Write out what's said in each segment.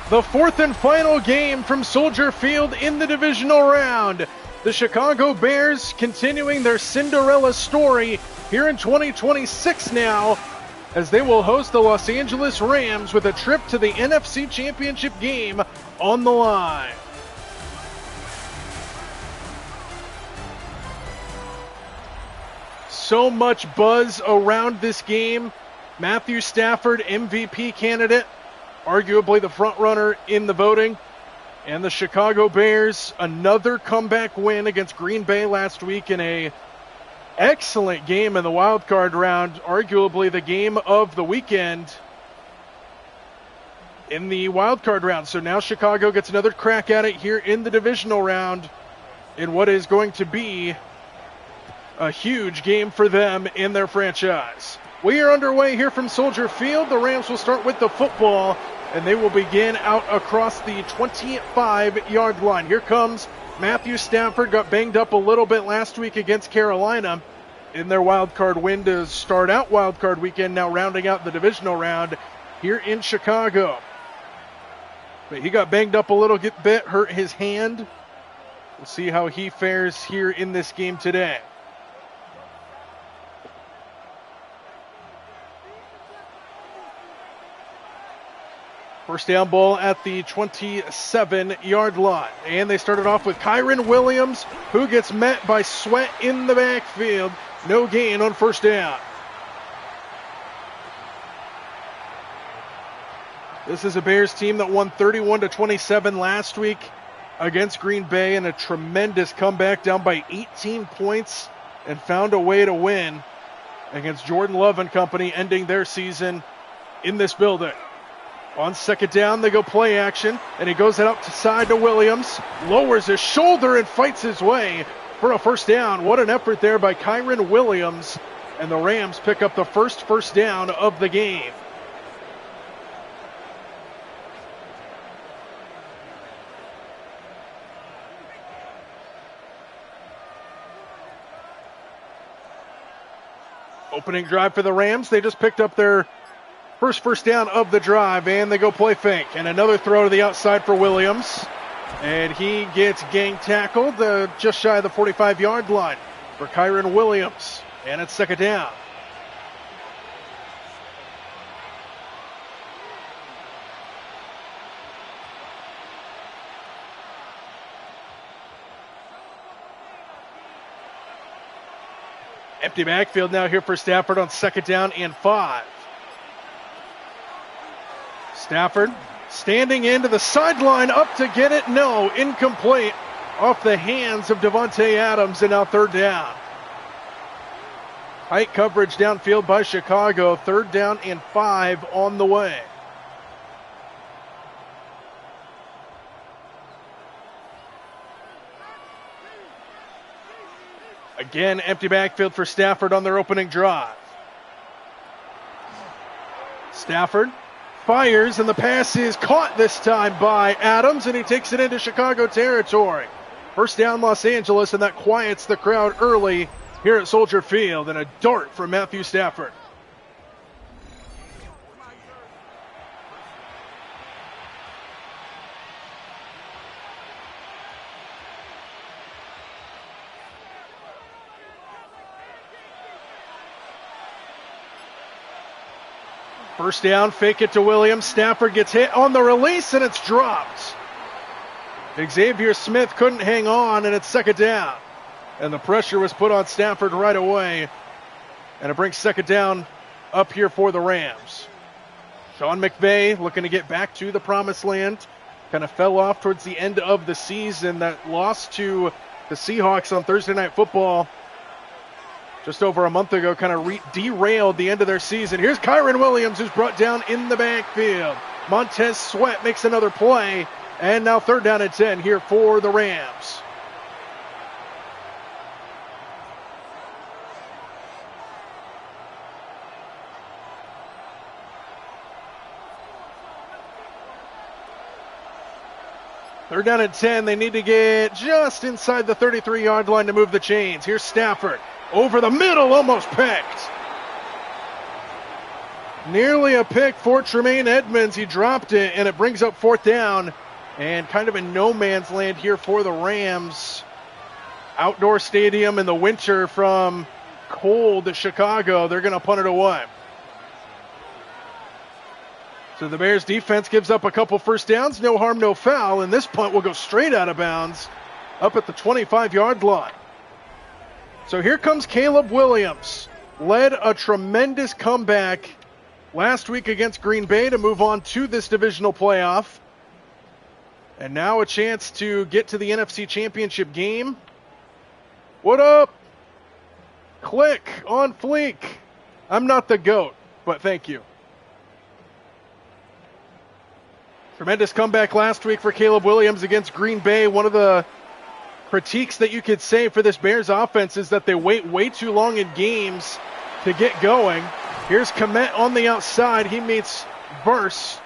The fourth and final game from Soldier Field in the divisional round. The Chicago Bears continuing their Cinderella story here in 2026 now, as they will host the Los Angeles Rams with a trip to the NFC Championship game on the line. So much buzz around this game. Matthew Stafford, MVP candidate, arguably the front runner in the voting. And the Chicago Bears, another comeback win against Green Bay last week in a excellent game in the wild card round, arguably the game of the weekend in the wild card round. So now Chicago gets another crack at it here in the divisional round in what is going to be a huge game for them in their franchise. We are underway here from Soldier Field. The Rams will start with the football, and they will begin out across the 25-yard line. Here comes Matthew Stafford. Got banged up a little bit last week against Carolina in their wild card win to start out wild card weekend, now rounding out the divisional round here in Chicago. But he got banged up a little bit, hurt his hand. We'll see how he fares here in this game today. First down ball at the 27-yard line. And they started off with Kyren Williams, who gets met by Sweat in the backfield. No gain on first down. This is a Bears team that won 31-27 last week against Green Bay in a tremendous comeback, down by 18 points, and found a way to win against Jordan Love and company, ending their season in this building. On second down, they go play action, and he goes outside to Williams, lowers his shoulder and fights his way for a first down. What an effort there by Kyren Williams, and the Rams pick up the first down of the game. Opening drive for the Rams. They just picked up their first down of the drive, and they go play fake. And another throw to the outside for Williams. And he gets gang tackled just shy of the 45-yard line for Kyren Williams. And it's second down. Empty backfield now here for Stafford on second down and 5. Stafford standing into the sideline, up to get it. No, incomplete. Off the hands of Devontae Adams, and now third down. Tight coverage downfield by Chicago. Third down and 5 on the way. Again, empty backfield for Stafford on their opening drive. Stafford fires, and the pass is caught this time by Adams, and he takes it into Chicago territory. First down, Los Angeles, and that quiets the crowd early here at Soldier Field, and a dart from Matthew Stafford. First down, fake it to Williams. Stafford gets hit on the release, and it's dropped. Xavier Smith couldn't hang on, and it's second down. And the pressure was put on Stafford right away. And it brings second down up here for the Rams. Sean McVay looking to get back to the promised land. Kind of fell off towards the end of the season. That loss to the Seahawks on Thursday Night Football just over a month ago kind of derailed the end of their season. Here's Kyren Williams, who's brought down in the backfield. Montez Sweat makes another play, and now third down and 10 here for the Rams. Third down and 10. They need to get just inside the 33-yard line to move the chains. Here's Stafford. Over the middle, almost picked. Nearly a pick for Tremaine Edmonds. He dropped it, and it brings up 4th down. And kind of in no man's land here for the Rams. Outdoor stadium in the winter from cold Chicago. They're going to punt it away. So the Bears defense gives up a couple first downs. No harm, no foul. And this punt will go straight out of bounds up at the 25-yard line. So here comes Caleb Williams. Led a tremendous comeback last week against Green Bay to move on to this divisional playoff. And now a chance to get to the NFC Championship game. What up? Click on fleek. I'm not the GOAT, but thank you. Tremendous comeback last week for Caleb Williams against Green Bay. One of the critiques that you could say for this Bears offense is that they wait way too long in games to get going. Here's Komet on the outside. He meets Verse,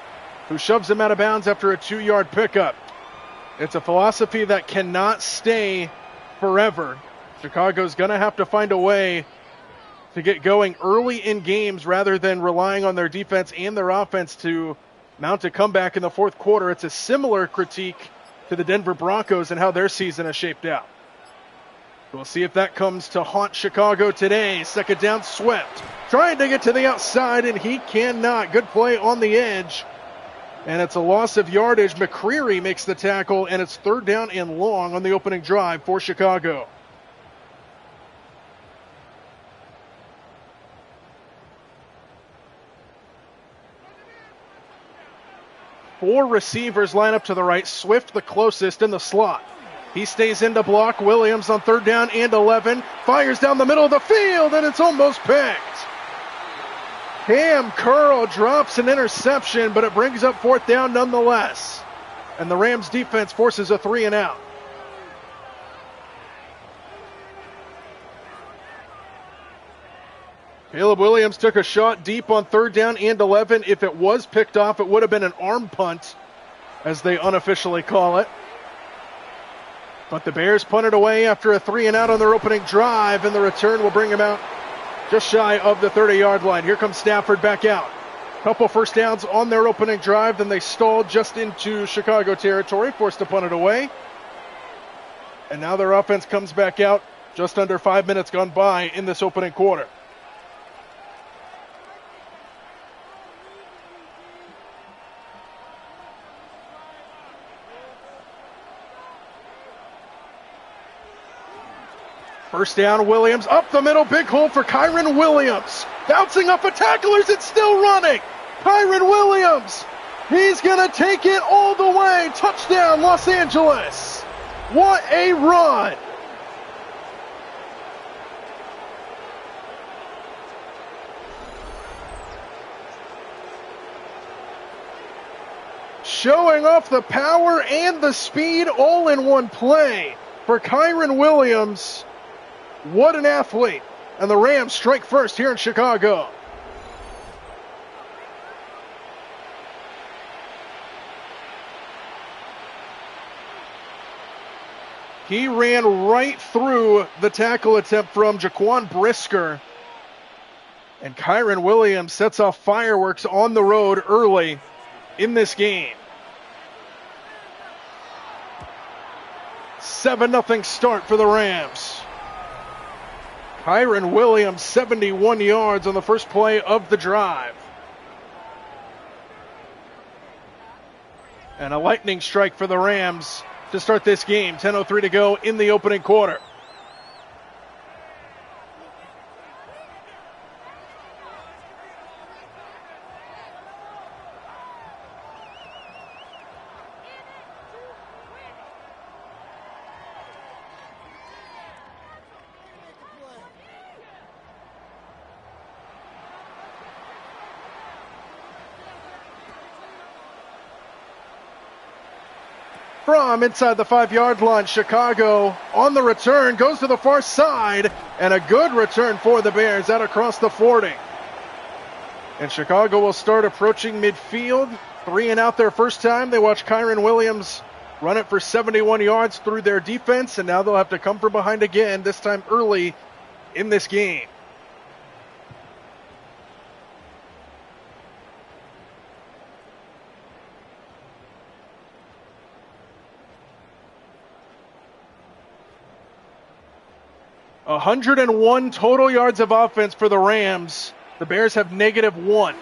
who shoves him out of bounds after a 2-yard pickup. It's a philosophy that cannot stay forever. Chicago's going to have to find a way to get going early in games rather than relying on their defense and their offense to mount a comeback in the fourth quarter. It's a similar critique to the Denver Broncos and how their season has shaped out. We'll see if that comes to haunt Chicago today. 2nd down, Swift trying to get to the outside, and he cannot. Good play on the edge. And it's a loss of yardage. McCreary makes the tackle, and it's 3rd down and long on the opening drive for Chicago. Four receivers line up to the right. Swift the closest in the slot. He stays in to block. Williams on 3rd down and 11. Fires down the middle of the field, and it's almost picked. Cam Curl drops an interception, but it brings up 4th down nonetheless. And the Rams defense forces a 3-and-out. Caleb Williams took a shot deep on 3rd down and 11. If it was picked off, it would have been an arm punt, as they unofficially call it. But the Bears punted away after a 3-and-out on their opening drive, and the return will bring him out just shy of the 30-yard line. Here comes Stafford back out. Couple first downs on their opening drive, then they stalled just into Chicago territory, forced to punt it away. And now their offense comes back out just under 5 minutes gone by in this opening quarter. First down, Williams up the middle, big hole for Kyren Williams. Bouncing off of tacklers, it's still running. Kyren Williams, he's going to take it all the way. Touchdown, Los Angeles. What a run. Showing off the power and the speed all in one play for Kyren Williams. What an athlete. And the Rams strike first here in Chicago. He ran right through the tackle attempt from Jaquan Brisker. And Kyren Williams sets off fireworks on the road early in this game. 7-0 start for the Rams. Kyren Williams, 71 yards on the first play of the drive. And a lightning strike for the Rams to start this game. 10:03 to go in the opening quarter. From inside the 5-yard line, Chicago on the return, goes to the far side, and a good return for the Bears out across the 40. And Chicago will start approaching midfield. 3-and-out their first time. They watch Kyren Williams run it for 71 yards through their defense, and now they'll have to come from behind again, this time early in this game. 101 total yards of offense for the Rams. The Bears have -1.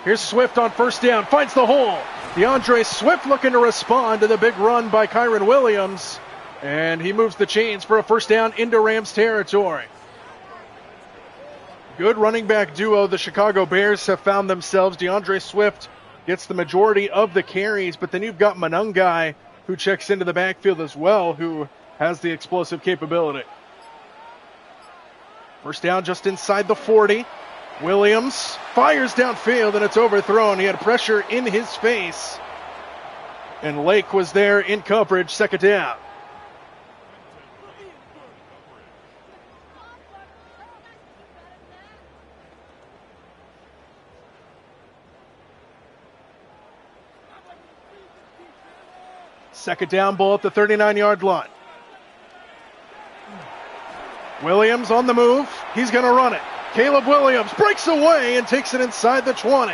Here's Swift on first down, finds the hole. DeAndre Swift looking to respond to the big run by Kyren Williams. And he moves the chains for a first down into Rams territory. Good running back duo the Chicago Bears have found themselves. DeAndre Swift gets the majority of the carries, but then you've got Manungai, who checks into the backfield as well, who has the explosive capability. First down just inside the 40. Williams fires downfield, and it's overthrown. He had pressure in his face, and Lake was there in coverage. Second down. Second down, ball at the 39-yard line. Williams on the move. He's going to run it. Caleb Williams breaks away and takes it inside the 20.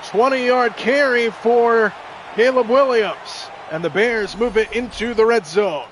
20-yard carry for Caleb Williams. And the Bears move it into the red zone.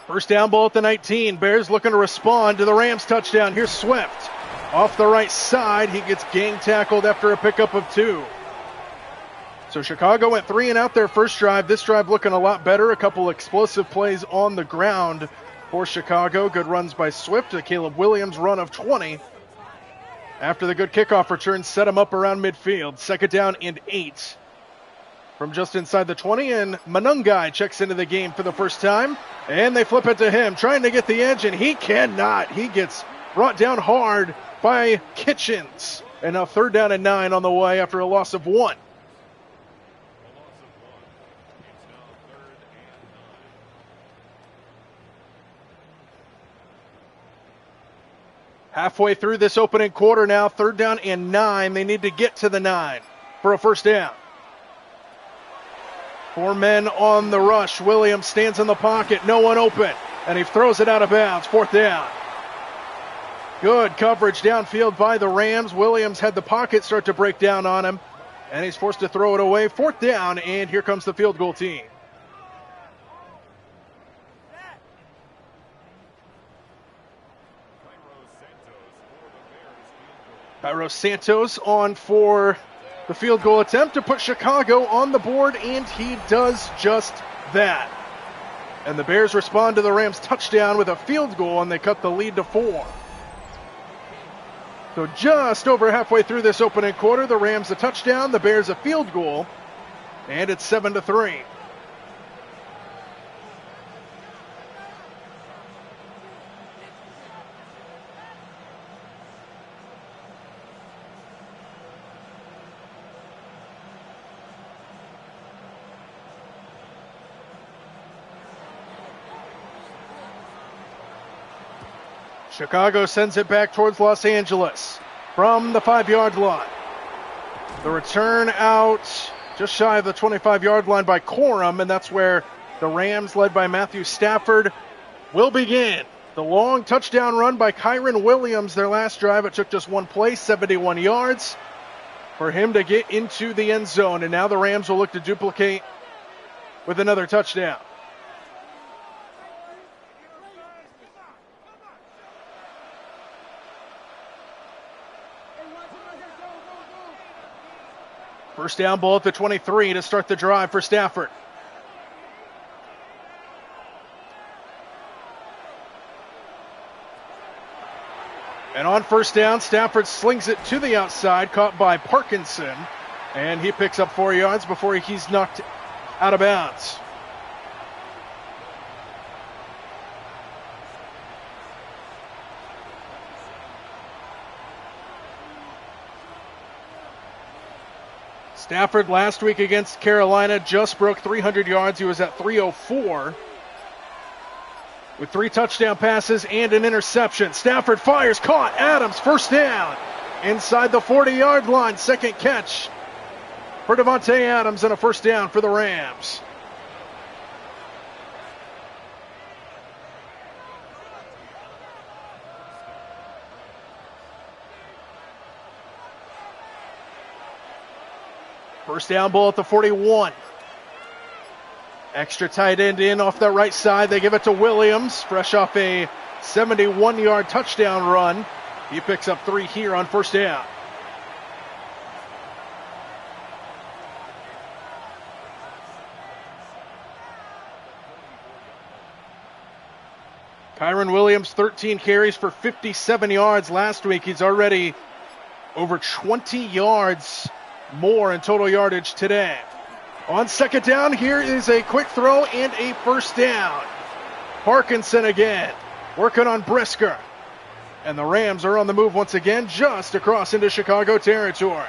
First down, ball at the 19. Bears looking to respond to the Rams touchdown. Here's Swift. Off the right side, he gets gang tackled after a pickup of 2. So Chicago went 3 and out their first drive. This drive looking a lot better. A couple explosive plays on the ground for Chicago. Good runs by Swift. A Caleb Williams run of 20. After the good kickoff return, set him up around midfield. Second down and 8. From just inside the 20, and Manungai checks into the game for the first time. And they flip it to him, trying to get the edge, and he cannot. He gets brought down hard by Kitchens. And now third down and 9 on the way after a loss of 1. Halfway through this opening quarter now, third down and 9. They need to get to the 9 for a first down. 4 men on the rush. Williams stands in the pocket. No one open. And he throws it out of bounds. Fourth down. Good coverage downfield by the Rams. Williams had the pocket start to break down on him. And he's forced to throw it away. Fourth down. And here comes the field goal team. Cairo Santos on for the field goal attempt to put Chicago on the board, and he does just that. And the Bears respond to the Rams' touchdown with a field goal, and they cut the lead to 4. So just over halfway through this opening quarter, the Rams a touchdown, the Bears a field goal, and it's 7-3. Chicago sends it back towards Los Angeles from the 5-yard line. The return out just shy of the 25-yard line by Corum, and that's where the Rams, led by Matthew Stafford, will begin. The long touchdown run by Kyren Williams, their last drive. It took just one play, 71 yards, for him to get into the end zone. And now the Rams will look to duplicate with another touchdown. First down, ball at the 23 to start the drive for Stafford. And on first down, Stafford slings it to the outside, caught by Parkinson. And he picks up 4 yards before he's knocked out of bounds. Stafford last week against Carolina just broke 300 yards. He was at 304 with 3 touchdown passes and an interception. Stafford fires, caught. Adams, first down inside the 40-yard line. Second catch for Devontae Adams and a first down for the Rams. First down ball at the 41. Extra tight end in off that right side. They give it to Williams, fresh off a 71-yard touchdown run. He picks up 3 here on first down. Kyron Williams, 13 carries for 57 yards last week. He's already over 20 yards more in total yardage today. On second down, here is a quick throw and a first down. Parkinson again, working on Brisker. And the Rams are on the move once again, just across into Chicago territory.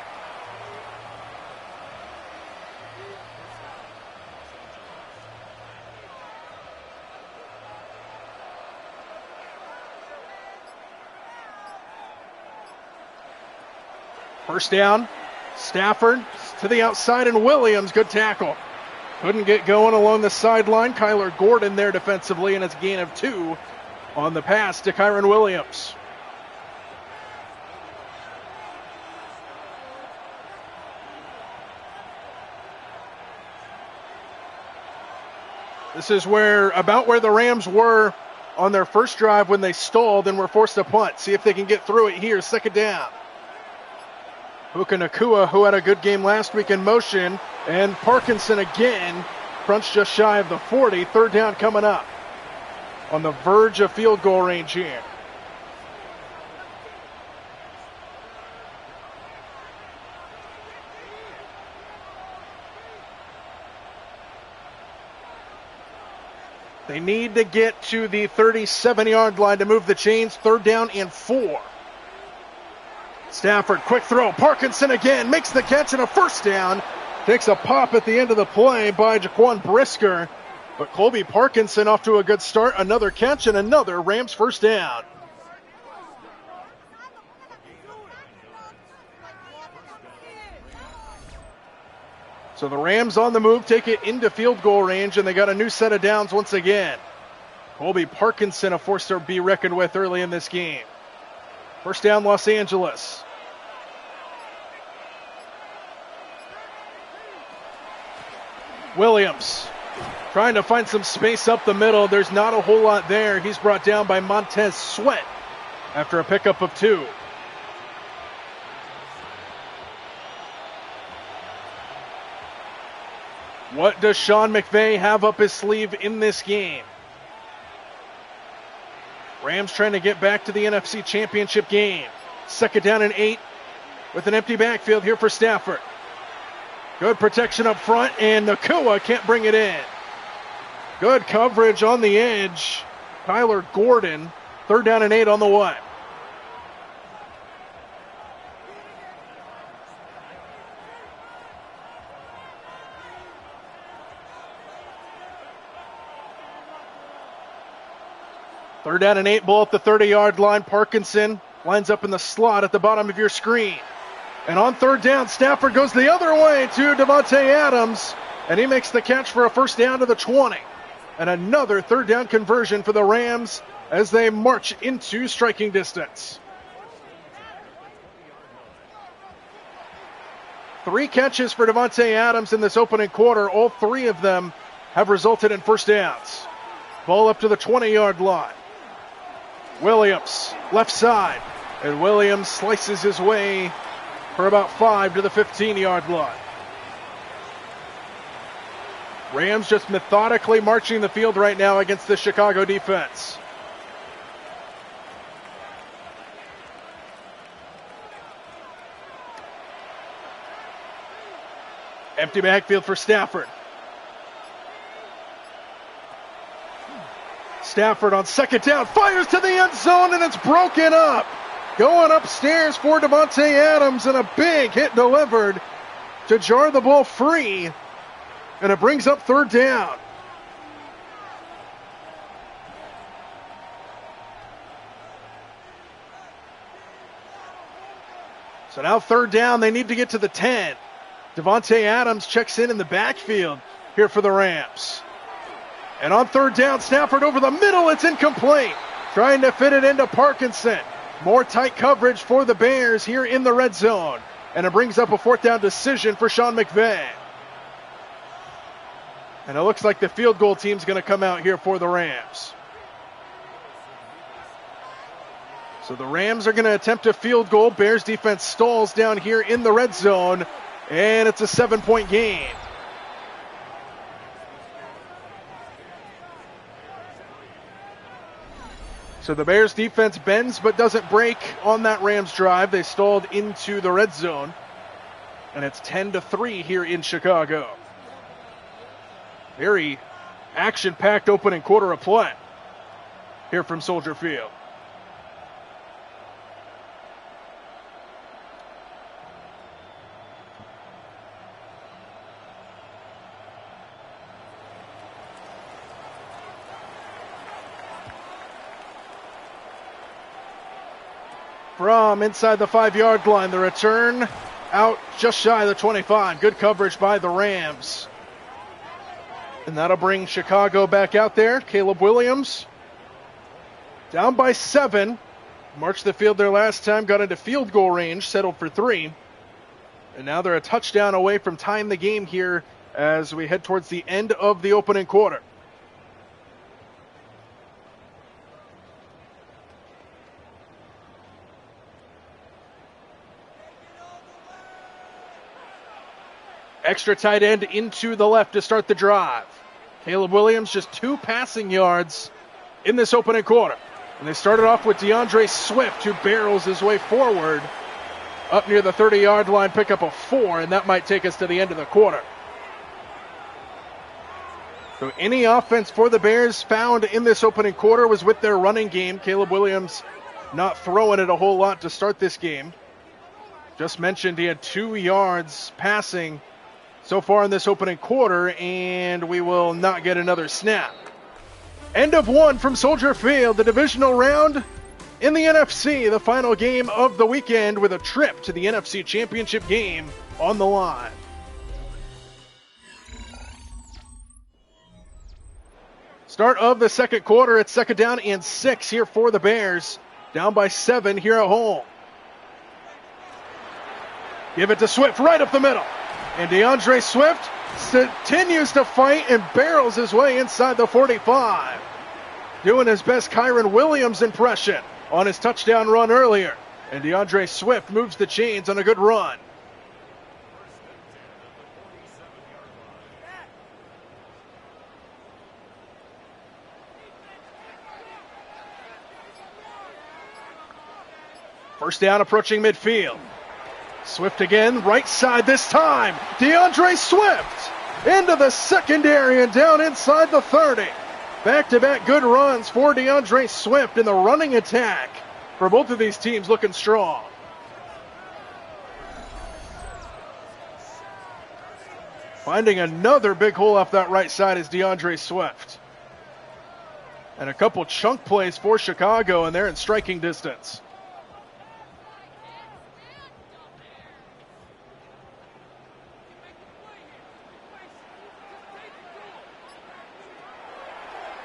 First down, Stafford to the outside, and Williams, good tackle. Couldn't get going along the sideline. Kyler Gordon there defensively, and it's a gain of 2 on the pass to Kyron Williams. This is about where the Rams were on their first drive when they stalled and were forced to punt. See if they can get through it here. Second down. Puka Nacua, who had a good game last week, in motion. And Parkinson again, crunched just shy of the 40. Third down coming up. On the verge of field goal range here. They need to get to the 37-yard line to move the chains. Third down and 4. Stafford, quick throw. Parkinson again makes the catch and a first down. Takes a pop at the end of the play by Jaquan Brisker. But Colby Parkinson off to a good start. Another catch and another Rams first down. So the Rams on the move, take it into field goal range, and they got a new set of downs once again. Colby Parkinson, a force to be reckoned with early in this game. First down, Los Angeles. Williams trying to find some space up the middle. There's not a whole lot there. He's brought down by Montez Sweat after a pickup of 2. What does Sean McVay have up his sleeve in this game? Rams trying to get back to the NFC Championship game. Second down and 8 with an empty backfield here for Stafford. Good protection up front, and Nacua can't bring it in. Good coverage on the edge. Kyler Gordon, third down and 8 on the way. Third down and 8, ball at the 30-yard line. Parkinson lines up in the slot at the bottom of your screen. And on third down, Stafford goes the other way to Davante Adams, and he makes the catch for a first down to the 20. And another third down conversion for the Rams as they march into striking distance. 3 catches for Davante Adams in this opening quarter. All 3 of them have resulted in first downs. Ball up to the 20-yard line. Williams, left side. And Williams slices his way for about 5 to the 15-yard line. Rams just methodically marching the field right now against the Chicago defense. Empty backfield for Stafford. Stafford on second down, fires to the end zone, and it's broken up. Going upstairs for Davante Adams, and a big hit delivered to jar the ball free, and it brings up third down. So now third down, they need to get to the 10. Davante Adams checks in the backfield here for the Rams. And on third down, Stafford over the middle, it's incomplete. Trying to fit it into Parkinson. More tight coverage for the Bears here in the red zone. and it brings up a 4th down decision for Sean McVay. And it looks like the field goal team's going to come out here for the Rams. So the Rams are going to attempt a field goal. Bears defense stalls down here in the red zone, and it's a 7-point game. So the Bears defense bends but doesn't break on that Rams drive. They stalled into the red zone, and it's 10-3 here in Chicago. Very action-packed opening quarter of play here from Soldier Field. From inside the 5-yard line, the return out just shy of the 25. Good coverage by the Rams. And that'll bring Chicago back out there. Caleb Williams down by 7. Marched the field there last time, got into field goal range, settled for 3. And now they're a touchdown away from tying the game here as we head towards the end of the opening quarter. Extra tight end into the left to start the drive. Caleb Williams just 2 passing yards in this opening quarter. And they started off with DeAndre Swift, who barrels his way forward up near the 30-yard line, pick up a 4, and that might take us to the end of the quarter. So any offense for the Bears found in this opening quarter was with their running game. Caleb Williams not throwing it a whole lot to start this game. Just mentioned he had 2 yards passing so far in this opening quarter, and we will not get another snap. End of 1 from Soldier Field, the divisional round in the NFC, the final game of the weekend with a trip to the NFC Championship game on the line. Start of the second quarter, it's 2nd down and 6 here for the Bears, down by 7 here at home. Give it to Swift right up the middle. And DeAndre Swift continues to fight and barrels his way inside the 45. Doing his best Kyron Williams impression on his touchdown run earlier. And DeAndre Swift moves the chains on a good run. First down approaching midfield. Swift again, right side this time. DeAndre Swift into the secondary and down inside the 30. Back-to-back good runs for DeAndre Swift, and the running attack for both of these teams looking strong. Finding another big hole off that right side is DeAndre Swift. And a couple chunk plays for Chicago, and they're in striking distance.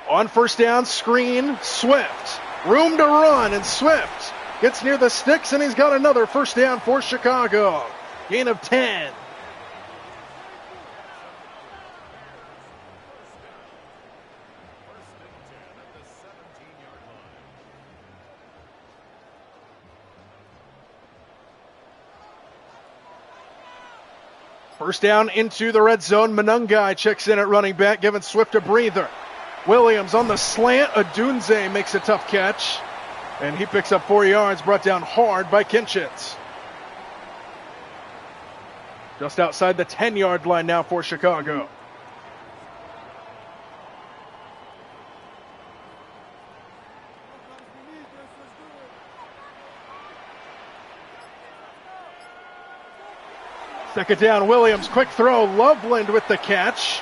On first down, screen, Swift. Room to run, and Swift gets near the sticks, and he's got another first down for Chicago. Gain of 10. First down into the red zone. Manungai checks in at running back, giving Swift a breather. Williams on the slant. Adunze makes a tough catch, and he picks up 4 yards, brought down hard by Kinchins. Just outside the 10-yard line now for Chicago. Second down, Williams, quick throw. Loveland with the catch.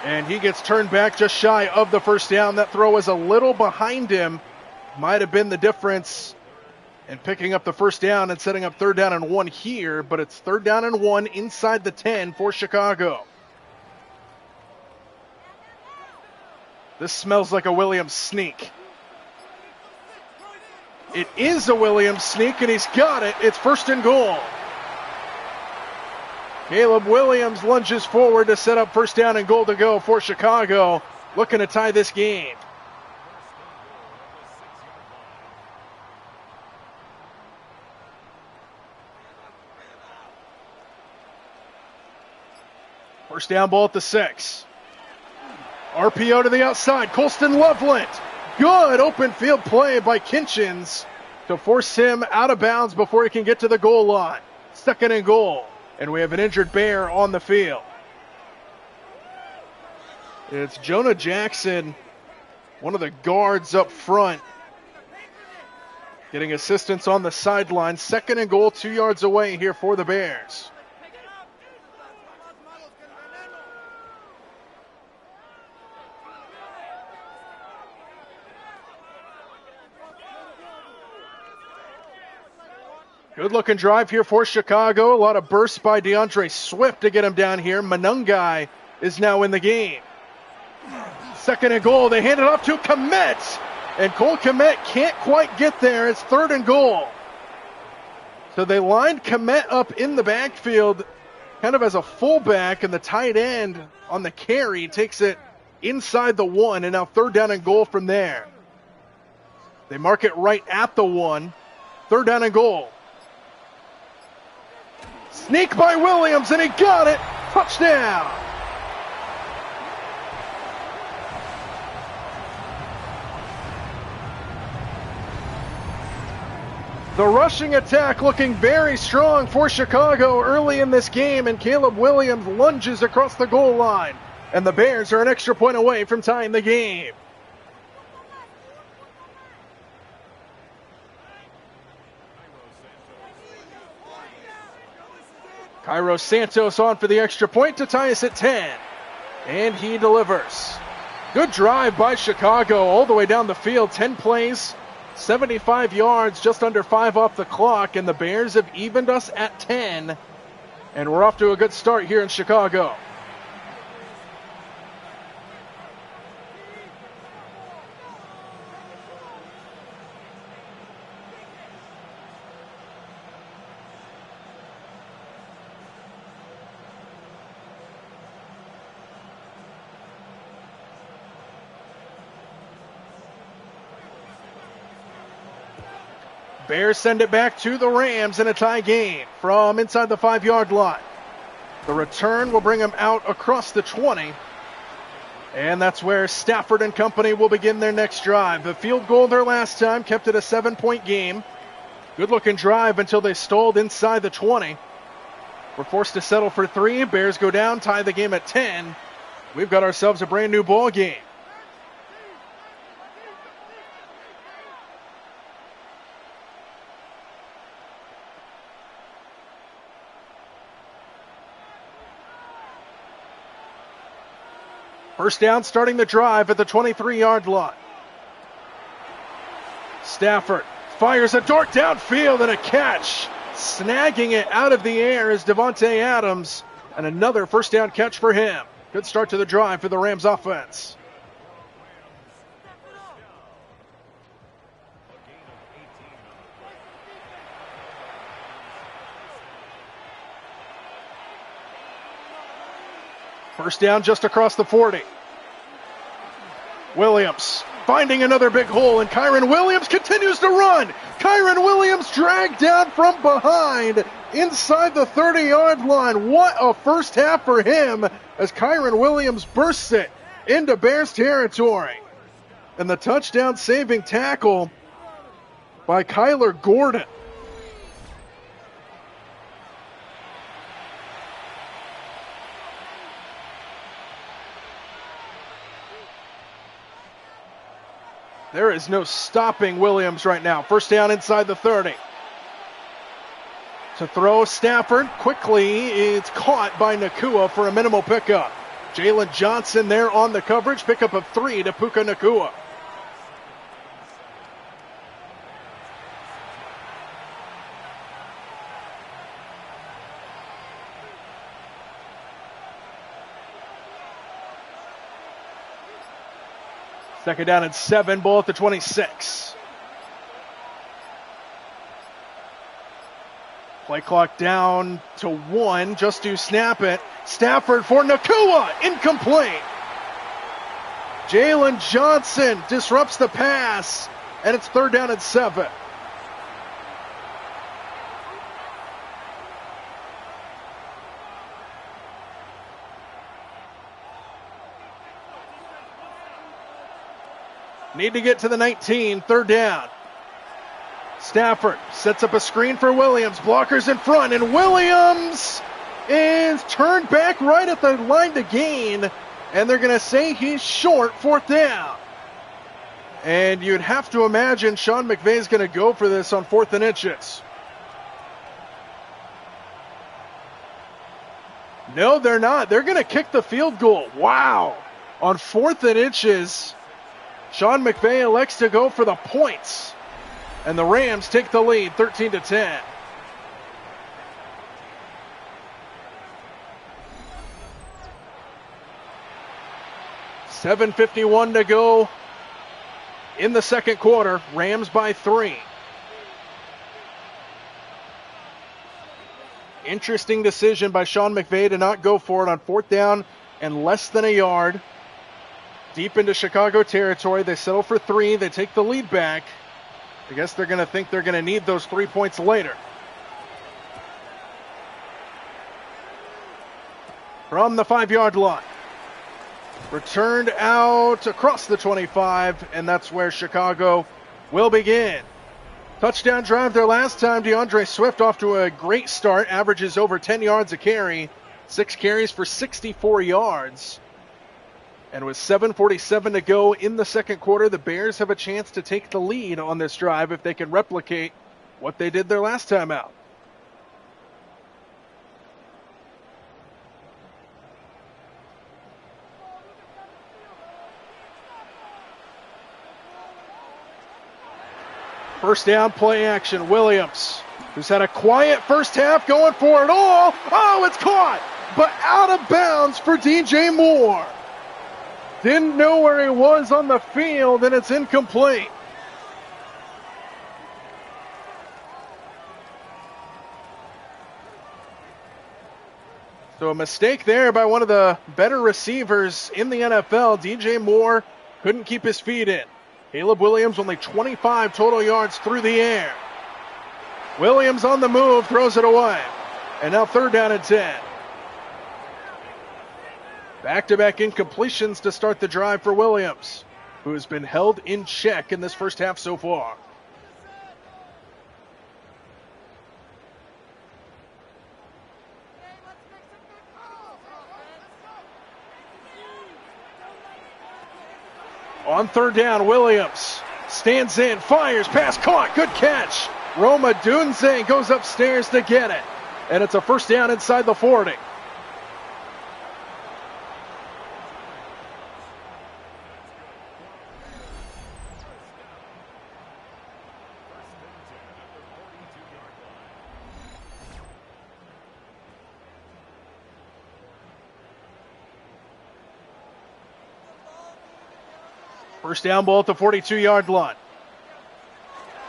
And he gets turned back just shy of the first down. That throw was a little behind him. Might have been the difference in picking up the first down and setting up 3rd down and 1 here. But it's 3rd down and 1 inside the 10 for Chicago. This smells like a Williams sneak. It is a Williams sneak, and he's got it. It's 1st and goal. Caleb Williams lunges forward to set up first down and goal to go for Chicago, looking to tie this game. First down ball at the 6. RPO to the outside. Colston Loveland. Good open field play by Kinchins to force him out of bounds before he can get to the goal line. Second and goal. And we have an injured Bear on the field. It's Jonah Jackson, one of the guards up front, getting assistance on the sideline. Second and goal, 2 yards away here for the Bears. Good looking drive here for Chicago. A lot of bursts by DeAndre Swift to get him down here. Manungai is now in the game. Second and goal. They hand it off to Komet. And Cole Komet can't quite get there. It's third and goal. So they lined Komet up in the backfield kind of as a fullback, and the tight end on the carry takes it inside the 1, and now third down and goal from there. They mark it right at the 1. Third down and goal. Sneak by Williams, and he got it. Touchdown. The rushing attack looking very strong for Chicago early in this game, and Caleb Williams lunges across the goal line. And the Bears are an extra point away from tying the game. Cairo Santos on for the extra point to tie us at 10. And he delivers. Good drive by Chicago all the way down the field. 10 plays, 75 yards, just under 5 off the clock. And the Bears have evened us at 10. And we're off to a good start here in Chicago. Bears send it back to the Rams in a tie game from inside the 5-yard line. The return will bring them out across the 20. And that's where Stafford and company will begin their next drive. The field goal their last time kept it a 7-point game. Good looking drive until they stalled inside the 20. We're forced to settle for 3. Bears go down, tie the game at 10. We've got ourselves a brand new ball game. First down, starting the drive at the 23-yard line. Stafford fires a dart downfield and a catch. Snagging it out of the air is Devontae Adams, and another first down catch for him. Good start to the drive for the Rams offense. First down just across the 40. Williams finding another big hole, and Kyron Williams continues to run. Kyron Williams dragged down from behind inside the 30-yard line. What a first half for him as Kyron Williams bursts it into Bears territory. And the touchdown saving tackle by Kyler Gordon. There is no stopping Williams right now. First down inside the 30. To throw Stafford. Quickly, it's caught by Nacua for a minimal pickup. Jalen Johnson there on the coverage. Pickup of 3 to Puka Nacua. Second down and 7, ball at the 26. Play clock down to 1. Just to snap it. Stafford for Nakua. Incomplete. Jalen Johnson disrupts the pass, and it's 3rd down and 7. Need to get to the 19, 3rd down. Stafford sets up a screen for Williams. Blockers in front, and Williams is turned back right at the line to gain, and they're going to say he's short, 4th down. And you'd have to imagine Sean McVay is going to go for this on 4th and inches. No, they're not. They're going to kick the field goal. Wow. On 4th and inches, Sean McVay elects to go for the points. And the Rams take the lead, 13-10. $7:51 to go in the second quarter. Rams by 3. Interesting decision by Sean McVay to not go for it on 4th down and less than a yard. Deep into Chicago territory. They settle for 3. They take the lead back. I guess they're going to think they're going to need those 3 points later. From the 5-yard line. Returned out across the 25, and that's where Chicago will begin. Touchdown drive their last time. DeAndre Swift off to a great start. Averages over 10 yards a carry. 6 carries for 64 yards. And with 7:47 to go in the second quarter, the Bears have a chance to take the lead on this drive if they can replicate what they did their last time out. First down, play action. Williams, who's had a quiet first half, going for it all. Oh, it's caught, but out of bounds for DJ Moore. Didn't know where he was on the field, and it's incomplete. So a mistake there by one of the better receivers in the NFL. DJ Moore couldn't keep his feet in. Caleb Williams only 25 total yards through the air. Williams on the move, throws it away. And now 3rd down and 10. Back-to-back incompletions to start the drive for Williams, who has been held in check in this first half so far. On 3rd down, Williams stands in, fires, pass caught, good catch. Roma Dunze goes upstairs to get it. And it's a first down inside the 40. First down ball at the 42-yard line.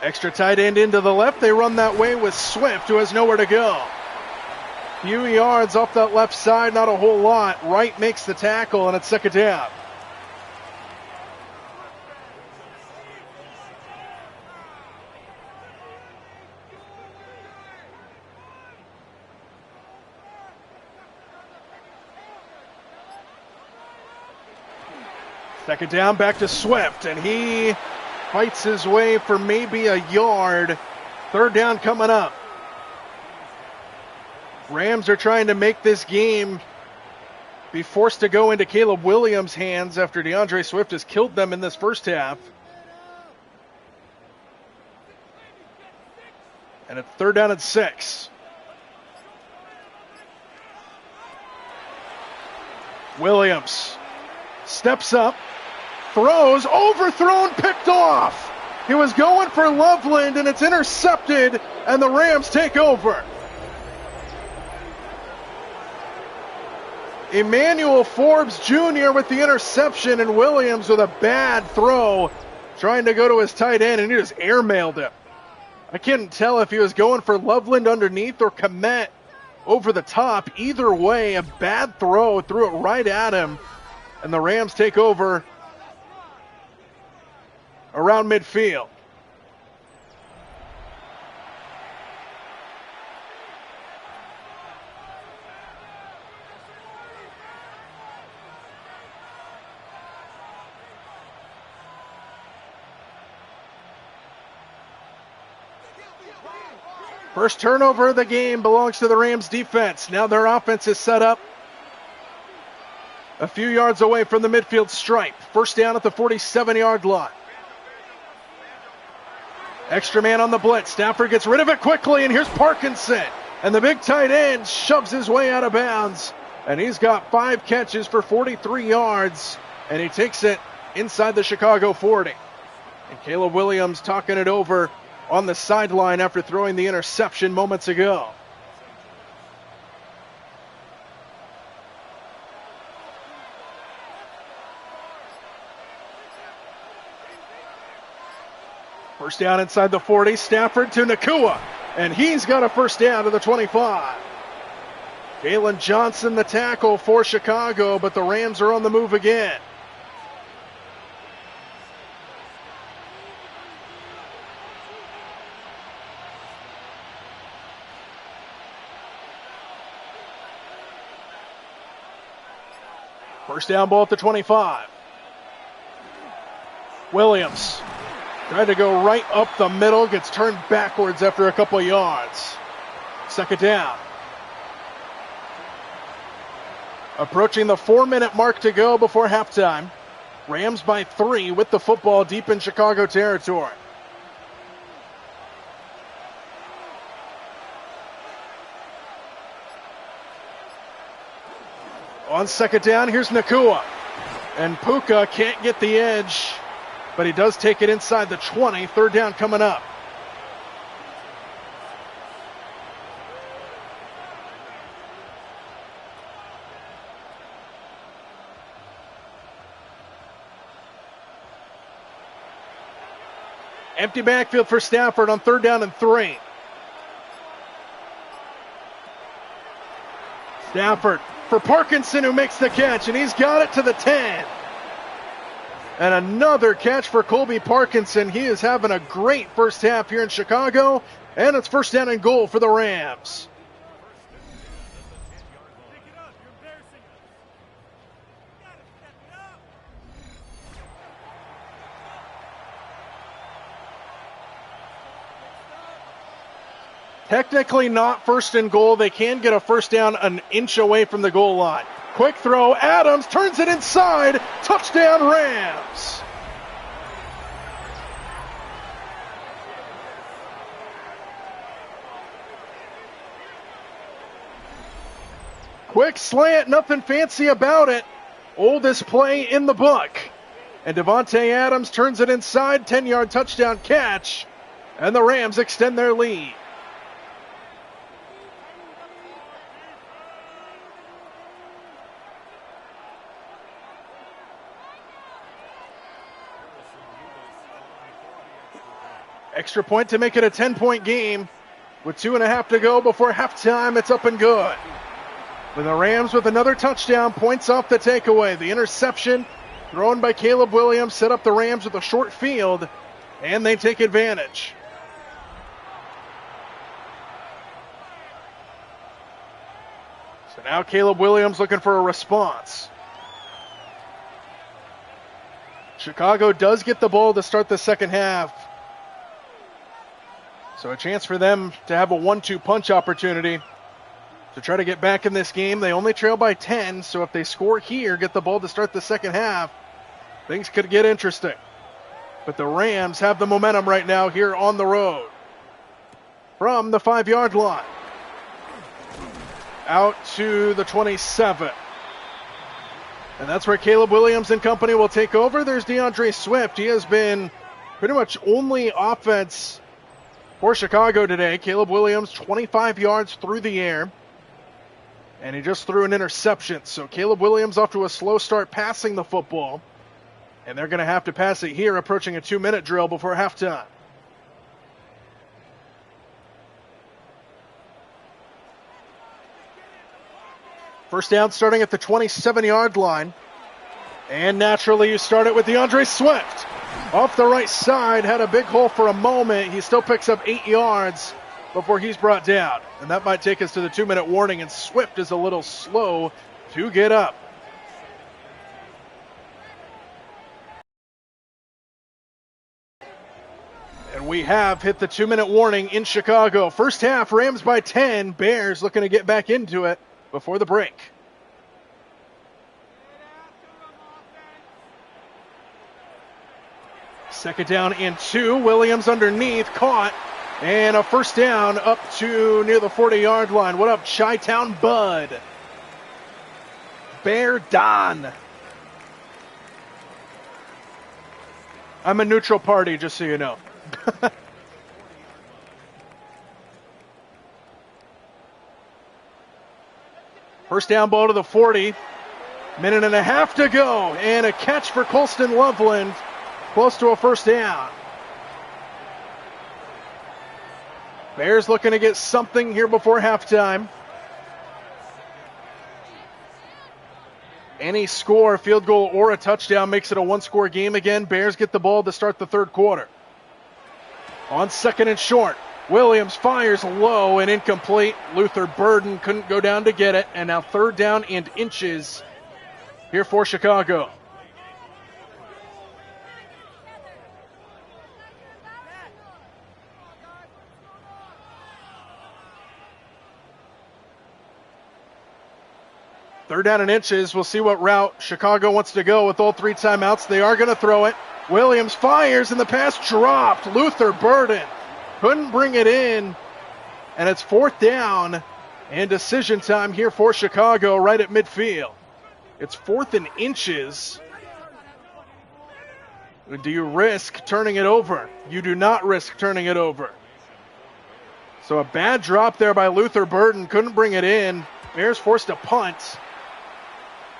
Extra tight end into the left. They run that way with Swift, who has nowhere to go. Few yards off that left side, not a whole lot. Wright makes the tackle, and it's 2nd down. Second down, back to Swift, and he fights his way for maybe a yard. 3rd down coming up. Rams are trying to make this game be forced to go into Caleb Williams' hands after DeAndre Swift has killed them in this first half. And it's 3rd down and 6. Williams steps up. Throws, overthrown, picked off. He was going for Loveland, and it's intercepted, and the Rams take over. Emmanuel Forbes Jr. with the interception, and Williams with a bad throw, trying to go to his tight end, and he just airmailed him. I couldn't tell if he was going for Loveland underneath or Komet over the top. Either way, a bad throw, threw it right at him, and the Rams take over around midfield. First turnover of the game belongs to the Rams defense. Now their offense is set up a few yards away from the midfield stripe. First down at the 47-yard line. Extra man on the blitz. Stafford gets rid of it quickly, and here's Parkinson. And the big tight end shoves his way out of bounds. And he's got 5 catches for 43 yards, and he takes it inside the Chicago 40. And Caleb Williams talking it over on the sideline after throwing the interception moments ago. First down inside the 40, Stafford to Nakua, and he's got a first down to the 25. Galen Johnson the tackle for Chicago, but the Rams are on the move again. First down ball at the 25. Williams tried to go right up the middle, gets turned backwards after a couple of yards. Second down. Approaching the 4-minute mark to go before halftime. Rams by 3 with the football deep in Chicago territory. On second down, here's Nakua. And Puka can't get the edge, but he does take it inside the 20. Third down coming up. Empty backfield for Stafford on third down and 3. Stafford for Parkinson, who makes the catch, and he's got it to the 10. And another catch for Colby Parkinson. He is having a great first half here in Chicago, and it's first down and goal for the Rams. Technically not first and goal. They can get a first down an inch away from the goal line. Quick throw. Adams turns it inside. Touchdown Rams. Quick slant. Nothing fancy about it. Oldest play in the book. And Devontae Adams turns it inside. 10-yard touchdown catch. And the Rams extend their lead. Extra point to make it a 10-point game. With 2.5 to go before halftime, it's up and good. With the Rams with another touchdown, points off the takeaway. The interception thrown by Caleb Williams set up the Rams with a short field, and they take advantage. So now Caleb Williams looking for a response. Chicago does get the ball to start the second half. So a chance for them to have a 1-2 punch opportunity to try to get back in this game. They only trail by 10, so if they score here, get the ball to start the second half, things could get interesting. But the Rams have the momentum right now here on the road. From the 5-yard line. Out to the 27. And that's where Caleb Williams and company will take over. There's DeAndre Swift. He has been pretty much only offense for Chicago today. Caleb Williams, 25 yards through the air. And he just threw an interception. So Caleb Williams off to a slow start passing the football. And they're going to have to pass it here, approaching a 2-minute drill before halftime. First down starting at the 27-yard line. And naturally you start it with DeAndre Swift. Off the right side, had a big hole for a moment. He still picks up 8 yards before he's brought down. And that might take us to the 2-minute warning, and Swift is a little slow to get up. And we have hit the 2-minute warning in Chicago. First half, Rams by 10. Bears looking to get back into it before the break. Second down and 2. Williams underneath, caught. And a first down up to near the 40-yard line. What up, Chi-Town Bud? Bear Don. I'm a neutral party, just so you know. First down ball to the 40. Minute and a half to go. And a catch for Colston Loveland. Close to a first down. Bears looking to get something here before halftime. Any score, field goal or a touchdown, makes it a one-score game again. Bears get the ball to start the third quarter. On second and short, Williams fires low and incomplete. Luther Burden couldn't go down to get it. And now third down and inches here for Chicago. Third down and inches. We'll see what route Chicago wants to go with all 3 timeouts. They are going to throw it. Williams fires and the pass dropped. Luther Burden couldn't bring it in. And it's fourth down and decision time here for Chicago right at midfield. It's 4th and inches. Do you risk turning it over? You do not risk turning it over. So a bad drop there by Luther Burden. Couldn't bring it in. Bears forced a punt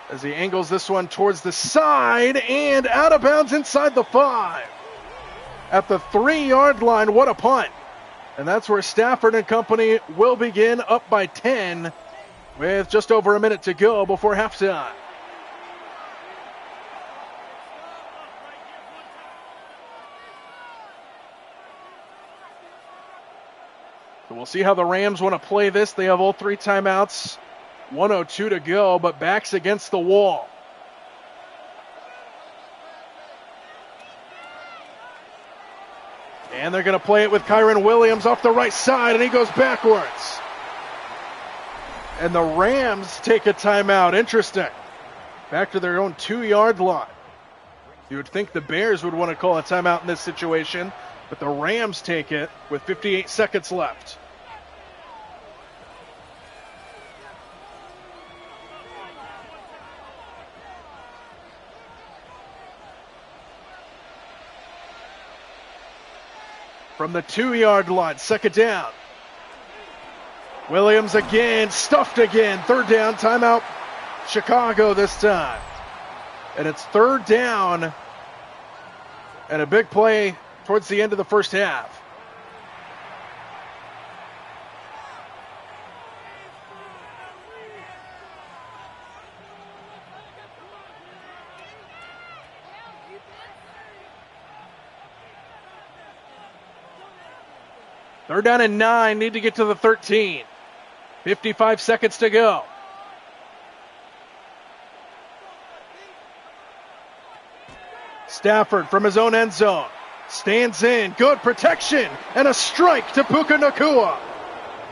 as he angles this one towards the side and out of bounds inside the 5. At the 3-yard line, what a punt. And that's where Stafford and company will begin, up by 10 with just over a minute to go before halftime. So we'll see how the Rams want to play this. They have all 3 timeouts. 1:02 to go, but backs against the wall. And they're going to play it with Kyron Williams off the right side, and he goes backwards. And the Rams take a timeout. Interesting. Back to their own 2-yard line. You would think the Bears would want to call a timeout in this situation, but the Rams take it with 58 seconds left. From the 2-yard line, second down. Williams again, stuffed again. Third down, timeout, Chicago this time. And it's third down and a big play towards the end of the first half. Third down and 9, need to get to the 13. 55 seconds to go. Stafford from his own end zone. Stands in, good protection, and a strike to Puka Nacua.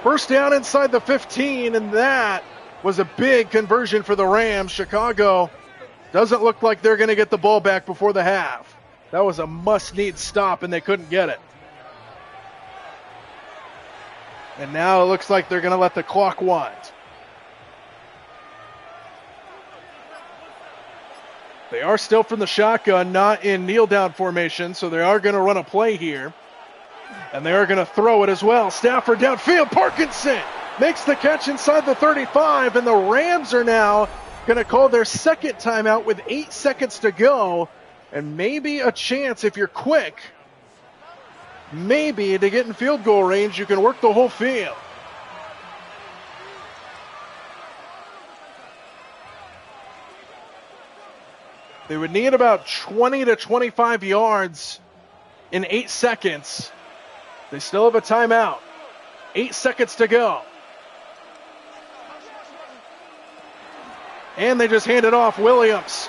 First down inside the 15, and that was a big conversion for the Rams. Chicago doesn't look like they're going to get the ball back before the half. That was a must-need stop, and they couldn't get it. And now it looks like they're going to let the clock wind. They are still from the shotgun, not in kneel-down formation, so they are going to run a play here. And they are going to throw it as well. Stafford downfield. Parkinson makes the catch inside the 35, and the Rams are now going to call their second timeout with 8 seconds to go. And maybe a chance, if you're quick, maybe to get in field goal range, you can work the whole field. They would need about 20 to 25 yards in 8 seconds. They still have a timeout. 8 seconds to go. And they just hand it off Williams.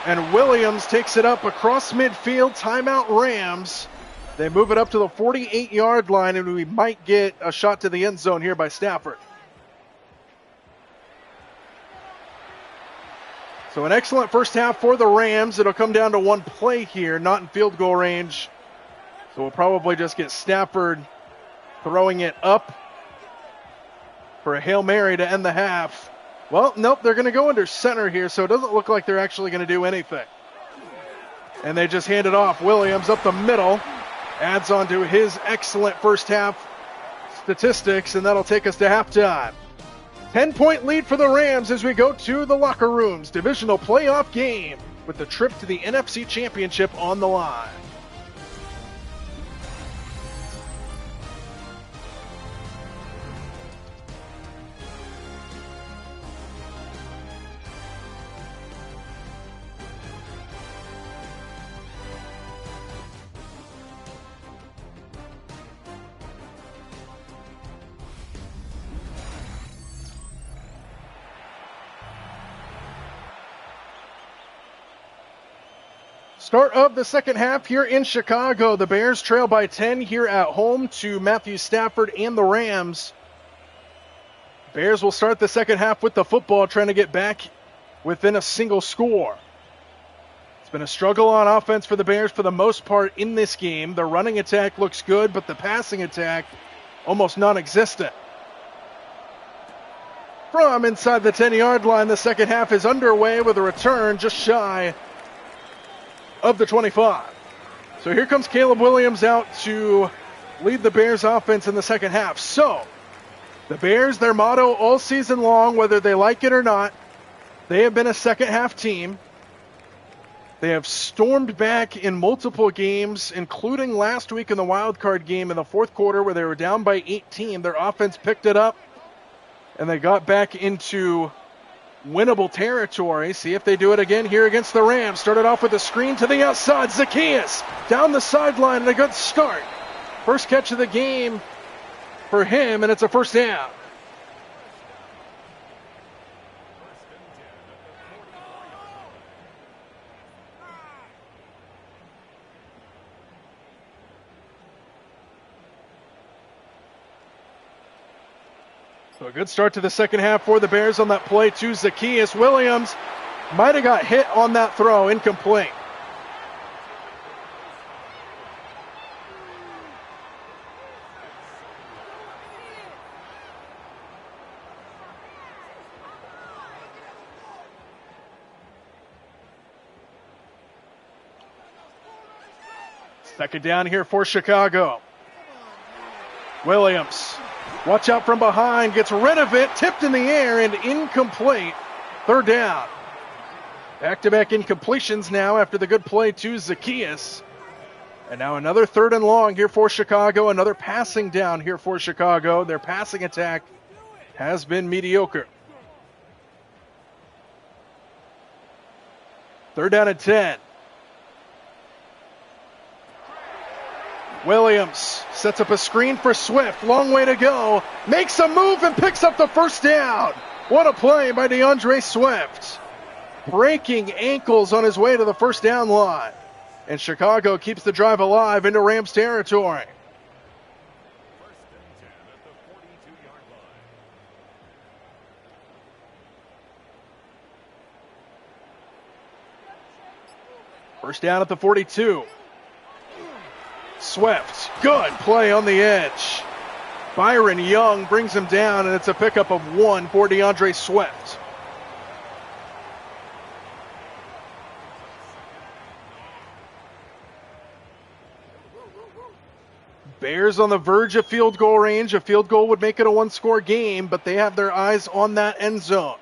And Williams takes it up across midfield. Timeout Rams. They move it up to the 48-yard line, and we might get a shot to the end zone here by Stafford. So an excellent first half for the Rams. It'll come down to one play here, not in field goal range. So we'll probably just get Stafford throwing it up for a Hail Mary to end the half. Well, nope, they're going to go under center here, so it doesn't look like they're actually going to do anything. And they just hand it off. Williams up the middle, adds on to his excellent first half statistics, and that'll take us to halftime. 10-point lead for the Rams as we go to the locker rooms. Divisional playoff game with the trip to the NFC Championship on the line. Start of the second half here in Chicago. The Bears trail by 10 here at home to Matthew Stafford and the Rams. Bears will start the second half with the football, trying to get back within a single score. It's been a struggle on offense for the Bears for the most part in this game. The running attack looks good, but the passing attack almost non-existent. From inside the 10-yard line, the second half is underway with a return just shy of the 25. So here comes Caleb Williams out to lead the Bears offense in the second half. So the Bears, their motto all season long, whether they like it or not, they have been a second half team. They have stormed back in multiple games, including last week in the wild card game in the fourth quarter where they were down by 18. Their offense picked it up and they got back into winnable territory. See if they do it again here against the Rams. Started off with a screen to the outside. Zacchaeus down the sideline and a good start. First catch of the game for him, and it's a first down. So a good start to the second half for the Bears on that play to Zacchaeus. Williams might have got hit on that throw, incomplete. Second down here for Chicago. Williams, watch out from behind, gets rid of it, tipped in the air and incomplete. Third down. Back-to-back incompletions now after the good play to Zacchaeus. And now another third and long here for Chicago, another passing down here for Chicago. Their passing attack has been mediocre. Third down and 10. Williams sets up a screen for Swift. Long way to go. Makes a move and picks up the first down. What a play by DeAndre Swift. Breaking ankles on his way to the first down line. And Chicago keeps the drive alive into Rams territory. First down at the 42. Swift, good play on the edge. Byron Young brings him down, and it's a pickup of 1 for DeAndre Swift. Bears on the verge of field goal range. A field goal would make it a one-score game, but they have their eyes on that end zone.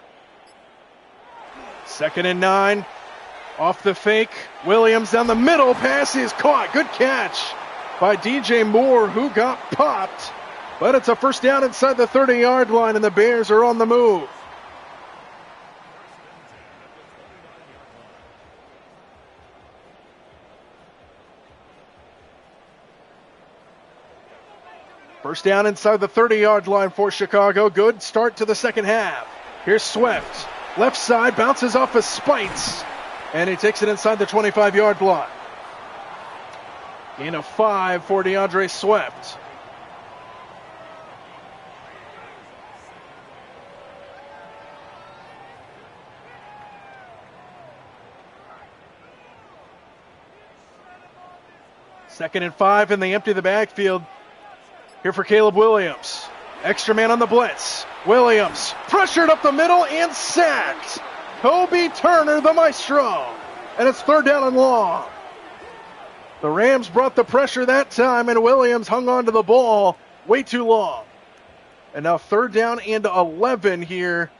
2nd and 9. Off the fake. Williams down the middle. Pass is caught. Good catch by DJ Moore, who got popped. But it's a first down inside the 30-yard line, and the Bears are on the move. First down inside the 30-yard line for Chicago. Good start to the second half. Here's Swift. Left side, bounces off his spikes, and he takes it inside the 25-yard line. Gain of 5 for DeAndre Swift. Second and 5, and they empty the backfield. Here for Caleb Williams. Extra man on the blitz. Williams pressured up the middle and sacked. Kobe Turner, the maestro. And it's third down and long. The Rams brought the pressure that time, and Williams hung on to the ball way too long. And now third down and 11 here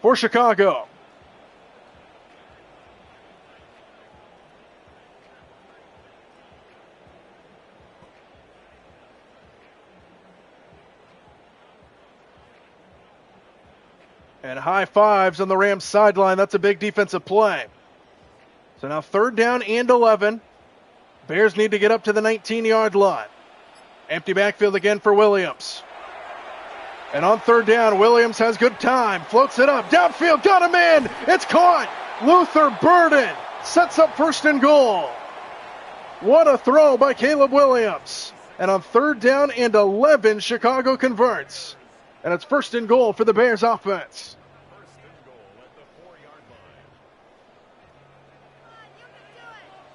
for Chicago. And high fives on the Rams sideline. That's a big defensive play. So now third down and 11. Bears need to get up to the 19-yard line. Empty backfield again for Williams. And on third down, Williams has good time. Floats it up. Downfield. Got him in. It's caught. Luther Burden sets up first and goal. What a throw by Caleb Williams. And on third down and 11, Chicago converts. And it's first and goal for the Bears offense.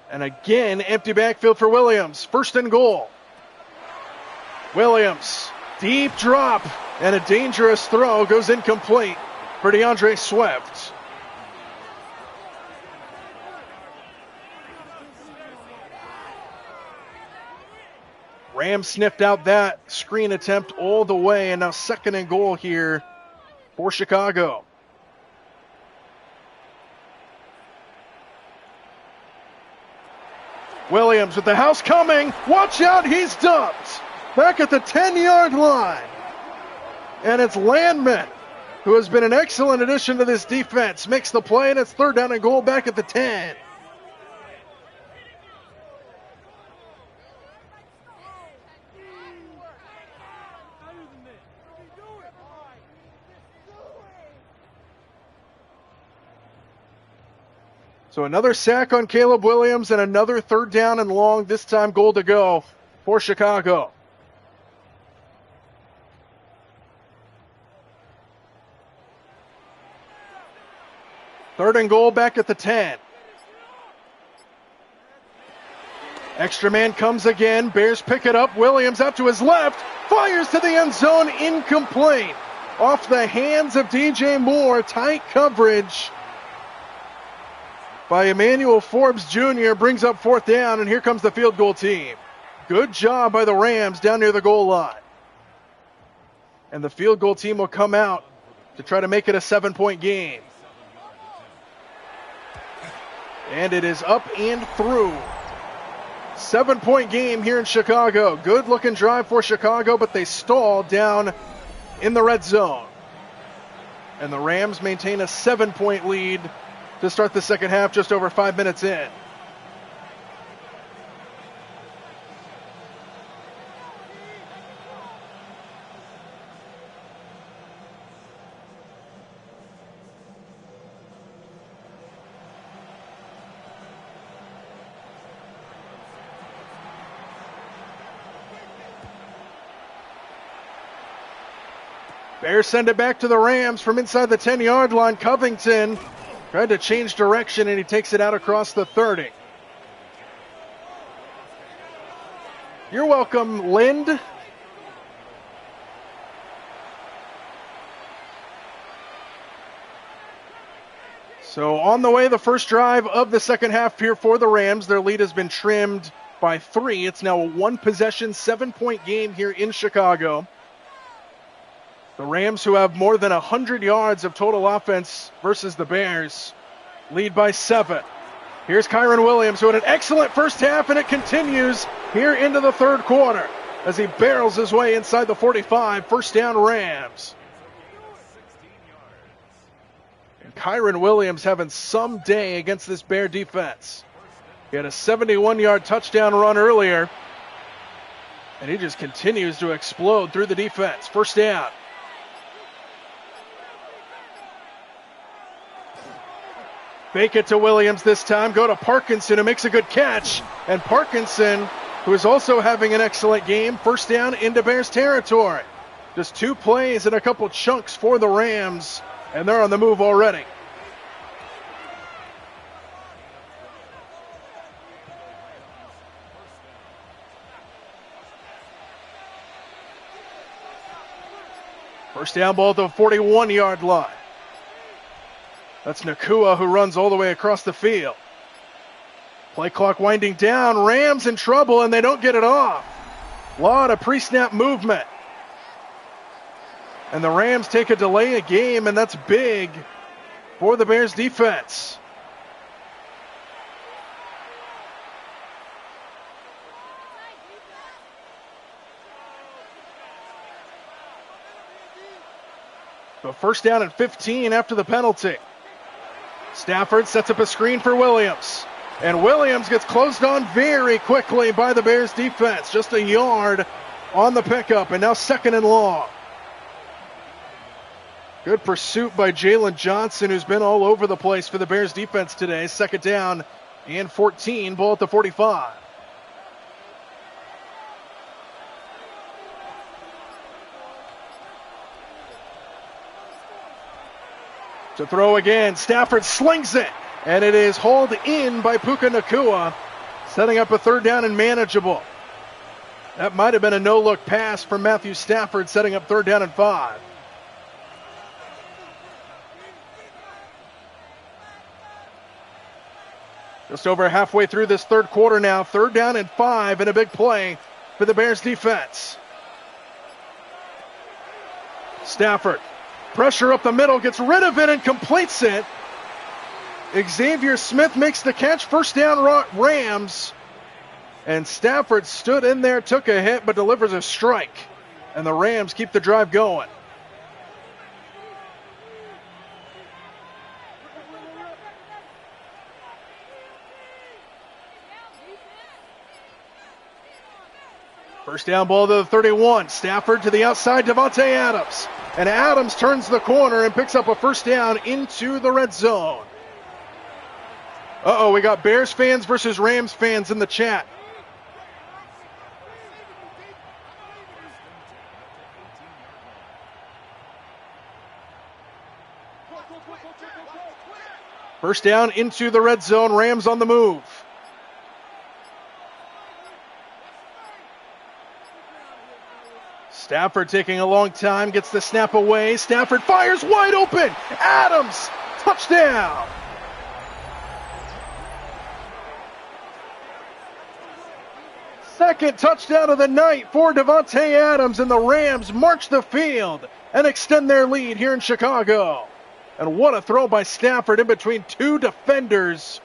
And again, empty backfield for Williams. First and goal. Williams, deep drop, and a dangerous throw goes incomplete for DeAndre Swift. Rams sniffed out that screen attempt all the way, and now second and goal here for Chicago. Williams with the house coming. Watch out, he's dumped. Back at the 10-yard line. And it's Landman, who has been an excellent addition to this defense. Makes the play, and it's third down and goal back at the 10. So another sack on Caleb Williams and another third down and long, this time goal to go for Chicago. Third and goal back at the 10. Extra man comes again. Bears pick it up. Williams out to his left. Fires to the end zone. Incomplete. Off the hands of DJ Moore. Tight coverage by Emmanuel Forbes Jr. brings up fourth down, and here comes the field goal team. Good job by the Rams down near the goal line. And the field goal team will come out to try to make it a 7-point game. And it is up and through. 7-point game here in Chicago. Good looking drive for Chicago, but they stall down in the red zone. And the Rams maintain a 7-point lead to start the second half, just over 5 minutes in. Bears send it back to the Rams from inside the 10-yard line. Covington tried to change direction, and he takes it out across the 30. You're welcome, Lind. So on the way, the first drive of the second half here for the Rams. Their lead has been trimmed by 3. It's now a one-possession, 7-point game here in Chicago. The Rams, who have more than 100 yards of total offense versus the Bears, lead by 7. Here's Kyron Williams, who had an excellent first half, and it continues here into the third quarter as he barrels his way inside the 45. First down, Rams. And Kyron Williams having some day against this Bear defense. He had a 71-yard touchdown run earlier. And he just continues to explode through the defense. First down. Fake it to Williams this time. Go to Parkinson, who makes a good catch. And Parkinson, who is also having an excellent game, first down into Bears territory. Just 2 plays and a couple chunks for the Rams, and they're on the move already. First down ball to the 41-yard line. That's Nakua, who runs all the way across the field. Play clock winding down. Rams in trouble, and they don't get it off. A lot of pre-snap movement. And the Rams take a delay of game, and that's big for the Bears defense. So first down and 15 after the penalty. Stafford sets up a screen for Williams. And Williams gets closed on very quickly by the Bears defense. Just a yard on the pickup, and now second and long. Good pursuit by Jalen Johnson, who's been all over the place for the Bears defense today. Second down and 14, ball at the 45. To throw again, Stafford slings it, and it is hauled in by Puka Nakua, setting up a third down and manageable. That might have been a no-look pass from Matthew Stafford, setting up third down and 5. Just over halfway through this third quarter now, third down and 5, and a big play for the Bears defense. Stafford. Pressure up the middle, gets rid of it and completes it. Xavier Smith makes the catch, first down Rams. And Stafford stood in there, took a hit, but delivers a strike. And the Rams keep the drive going. First down ball to the 31. Stafford to the outside, Davante Adams. And Adams turns the corner and picks up a first down into the red zone. We got Bears fans versus Rams fans in the chat. First down into the red zone, Rams on the move. Stafford taking a long time, gets the snap away. Stafford fires wide open. Adams, touchdown. Second touchdown of the night for Davante Adams, and the Rams march the field and extend their lead here in Chicago. And what a throw by Stafford in between 2 defenders.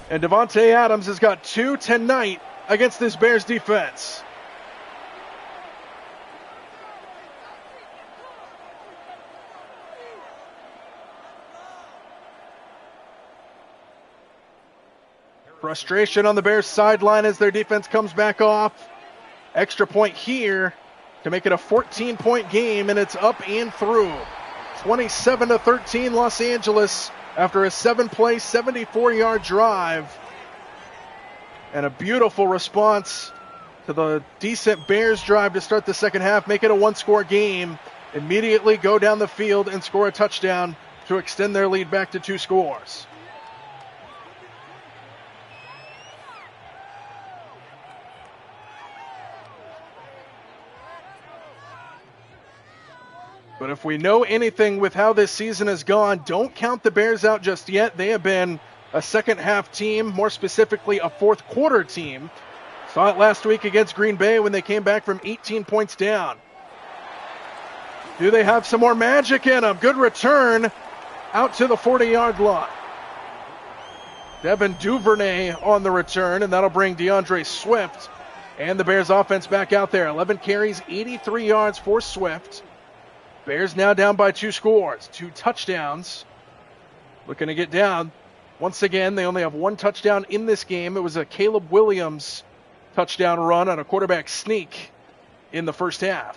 And Davante Adams has got 2 tonight against this Bears defense. Frustration on the Bears sideline as their defense comes back off. Extra point here to make it a 14-point game, and it's up and through. 27-13 Los Angeles after a 7-play, 74-yard drive. And a beautiful response to the decent Bears drive to start the second half. Make it a 1-score game. Immediately go down the field and score a touchdown to extend their lead back to 2 scores. But if we know anything with how this season has gone, don't count the Bears out just yet. They have been a second-half team, more specifically a fourth-quarter team. Saw it last week against Green Bay when they came back from 18 points down. Do they have some more magic in them? Good return out to the 40-yard line. Devin Duvernay on the return, and that'll bring DeAndre Swift and the Bears offense back out there. 11 carries, 83 yards for Swift. Bears now down by 2 scores, 2 touchdowns. Looking to get down. Once again, they only have 1 touchdown in this game. It was a Caleb Williams touchdown run on a quarterback sneak in the first half.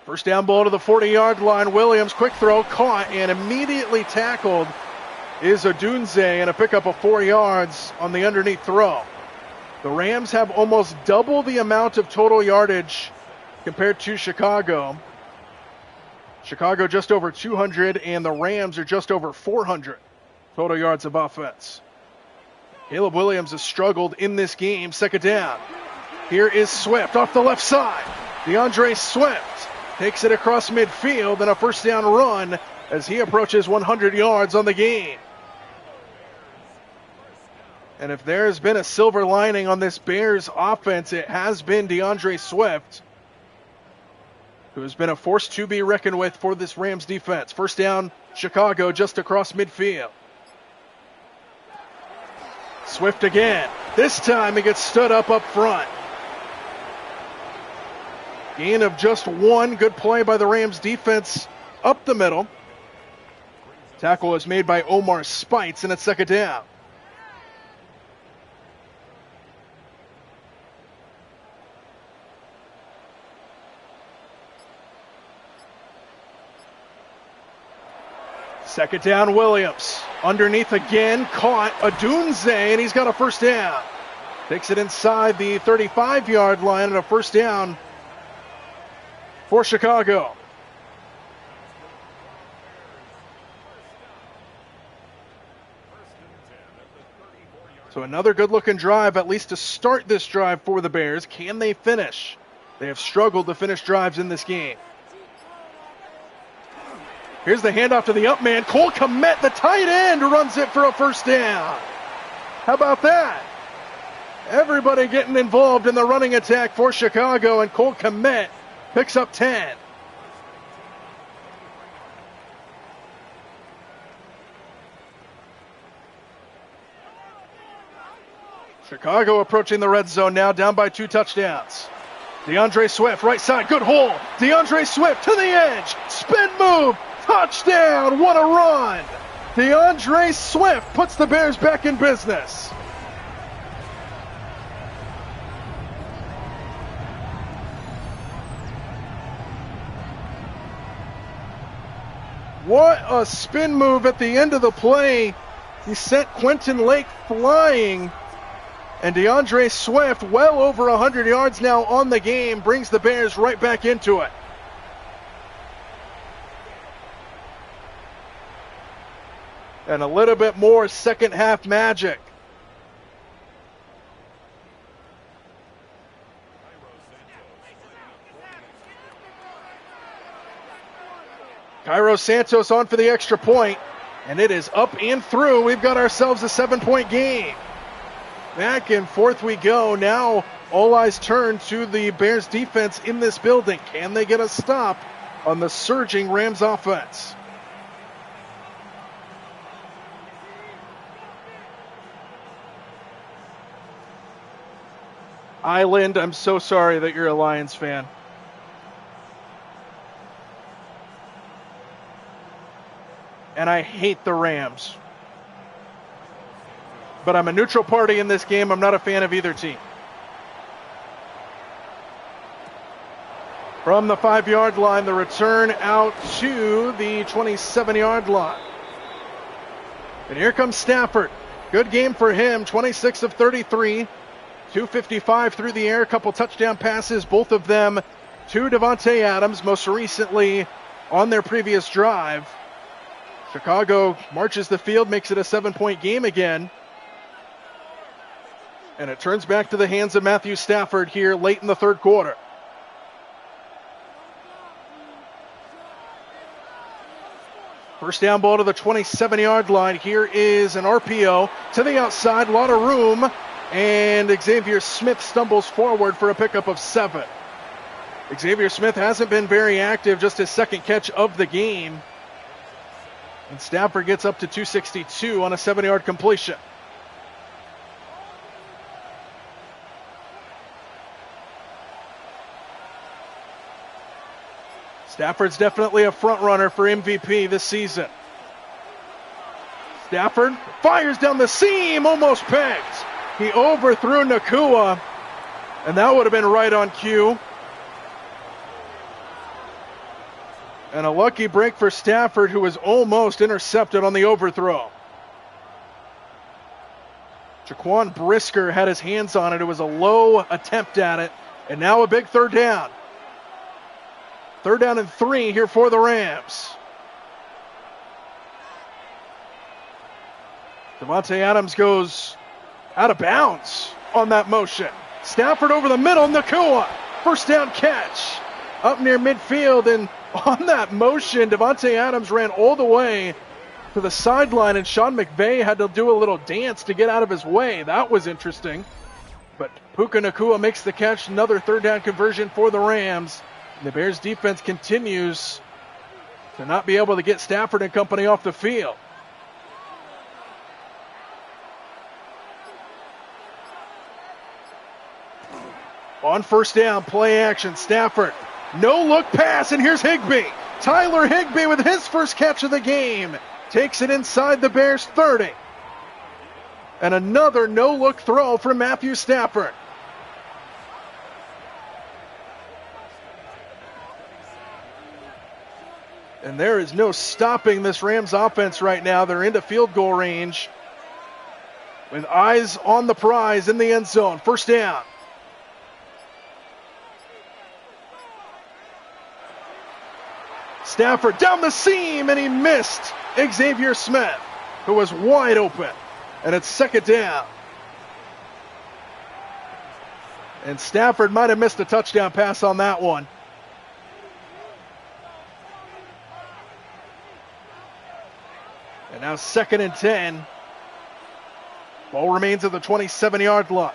First down ball to the 40-yard line. Williams, quick throw, caught, and immediately tackled is Odunze, and a pickup of 4 yards on the underneath throw. The Rams have almost double the amount of total yardage compared to Chicago. Chicago just over 200, and the Rams are just over 400 total yards of offense. Caleb Williams has struggled in this game. Second down. Here is Swift off the left side. DeAndre Swift takes it across midfield, and a first down run as he approaches 100 yards on the game. And if there's been a silver lining on this Bears offense, it has been DeAndre Swift, who has been a force to be reckoned with for this Rams defense. First down, Chicago, just across midfield. Swift again. This time he gets stood up front. Gain of just 1. Good play by the Rams defense up the middle. Tackle is made by Omar Spites, and it's second down. Second down, Williams. Underneath again, caught Odunze, and he's got a first down. Takes it inside the 35-yard line, and a first down for Chicago. So another good-looking drive, at least to start this drive for the Bears. Can they finish? They have struggled to finish drives in this game. Here's the handoff to the up man. Cole Kmet, the tight end, runs it for a first down. How about that? Everybody getting involved in the running attack for Chicago, and Cole Kmet picks up 10. Chicago approaching the red zone now, down by 2 touchdowns. DeAndre Swift, right side, good hole. DeAndre Swift to the edge, spin move, touchdown, what a run. DeAndre Swift puts the Bears back in business. What a spin move at the end of the play. He sent Quentin Lake flying. And DeAndre Swift, well over 100 yards now on the game, brings the Bears right back into it. And a little bit more second half magic. Cairo Santos on for the extra point, and it is up and through. We've got ourselves a 7-point game. Back and forth we go. Now all eyes turn to the Bears defense in this building. Can they get a stop on the surging Rams offense? Island, I'm so sorry that you're a Lions fan. And I hate the Rams. But I'm a neutral party in this game. I'm not a fan of either team. From the 5-yard line, the return out to the 27-yard line. And here comes Stafford. Good game for him, 26 of 33. 255 through the air, a couple touchdown passes, both of them to Devontae Adams, most recently on their previous drive. Chicago marches the field, makes it a 7-point game again. And it turns back to the hands of Matthew Stafford here late in the third quarter. First down ball to the 27-yard line. Here is an RPO to the outside, a lot of room. And Xavier Smith stumbles forward for a pickup of 7. Xavier Smith hasn't been very active, just his second catch of the game. And Stafford gets up to 262 on a 7-yard completion. Stafford's definitely a front runner for MVP this season. Stafford fires down the seam, almost pegged. He overthrew Nakua, and that would have been right on cue. And a lucky break for Stafford, who was almost intercepted on the overthrow. Jaquan Brisker had his hands on it. It was a low attempt at it. And now a big third down. Third down and 3 here for the Rams. Davante Adams goes out of bounds on that motion. Stafford over the middle, Nakua. First down catch up near midfield. And on that motion, Davante Adams ran all the way to the sideline, and Sean McVay had to do a little dance to get out of his way. That was interesting. But Puka Nakua makes the catch. Another third down conversion for the Rams. And the Bears defense continues to not be able to get Stafford and company off the field. On first down, play action, Stafford. No look pass, and here's Higbee. Tyler Higbee with his first catch of the game. Takes it inside the Bears 30. And another no-look throw from Matthew Stafford. And there is no stopping this Rams offense right now. They're into field goal range with eyes on the prize in the end zone. First down. Stafford down the seam, and he missed Xavier Smith, who was wide open. And it's second down. And Stafford might have missed a touchdown pass on that one. And now second and 10. Ball remains at the 27-yard line.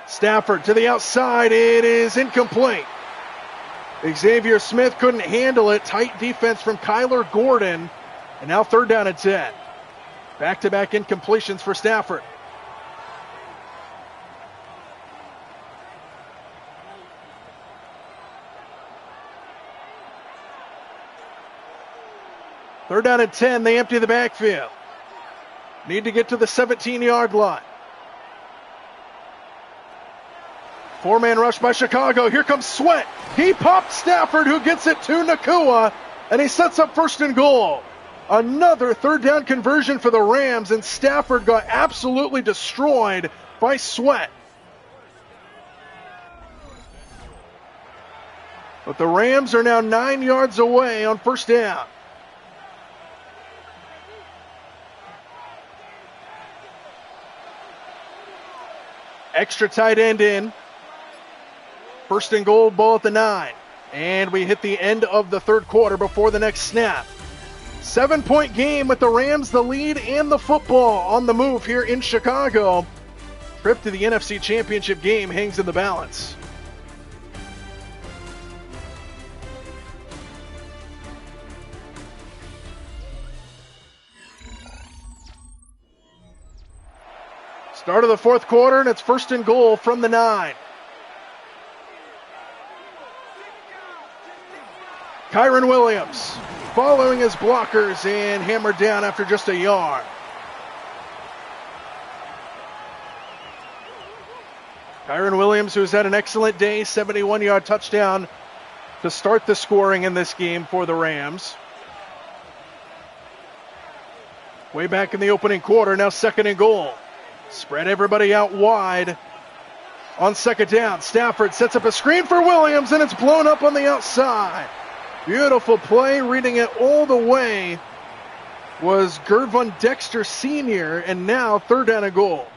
Stafford to the outside. It is incomplete. Xavier Smith couldn't handle it. Tight defense from Kyler Gordon. And now third down and 10. Back-to-back incompletions for Stafford. Third down and 10. They empty the backfield. Need to get to the 17-yard line. Four-man rush by Chicago. Here comes Sweat. He popped Stafford, who gets it to Nakua, and he sets up first and goal. Another third down conversion for the Rams, and Stafford got absolutely destroyed by Sweat. But the Rams are now 9 yards away on first down. Extra tight end in. First and goal, ball at the 9. And we hit the end of the third quarter before the next snap. 7-point game with the Rams the lead and the football on the move here in Chicago. Trip to the NFC Championship game hangs in the balance. Start of the fourth quarter, and it's first and goal from the 9. Kyron Williams following his blockers and hammered down after just a yard. Kyron Williams, who's had an excellent day, 71-yard touchdown to start the scoring in this game for the Rams. Way back in the opening quarter, now second and goal. Spread everybody out wide. On second down, Stafford sets up a screen for Williams, and it's blown up on the outside. Beautiful play, reading it all the way was Gervon Dexter Sr., and now third down and goal.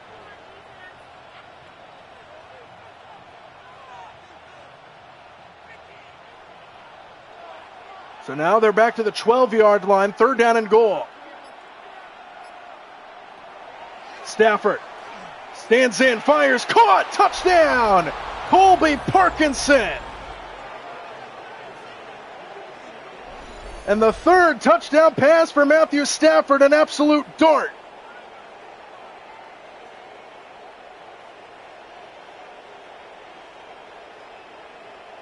So now they're back to the 12-yard line, third down and goal. Stafford stands in, fires, caught, touchdown! Colby Parkinson. And the third touchdown pass for Matthew Stafford, an absolute dart.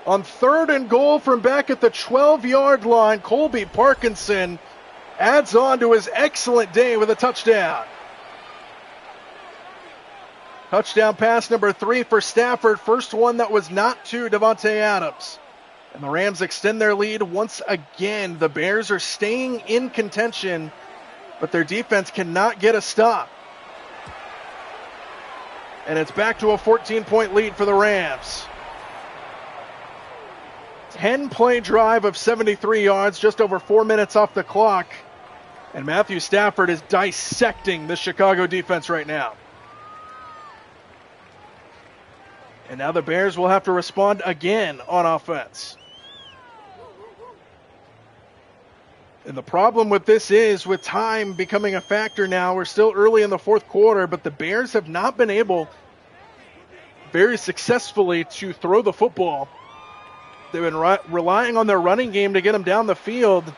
On third and goal from back at the 12-yard line, Colby Parkinson adds on to his excellent day with a touchdown. Touchdown pass number 3 for Stafford. First one that was not to Davante Adams. And the Rams extend their lead once again. The Bears are staying in contention, but their defense cannot get a stop. And it's back to a 14-point lead for the Rams. 10-play drive of 73 yards, just over 4 minutes off the clock. And Matthew Stafford is dissecting the Chicago defense right now. And now the Bears will have to respond again on offense. And the problem with this is, with time becoming a factor now, we're still early in the fourth quarter, but the Bears have not been able very successfully to throw the football. They've been relying on their running game to get them down the field.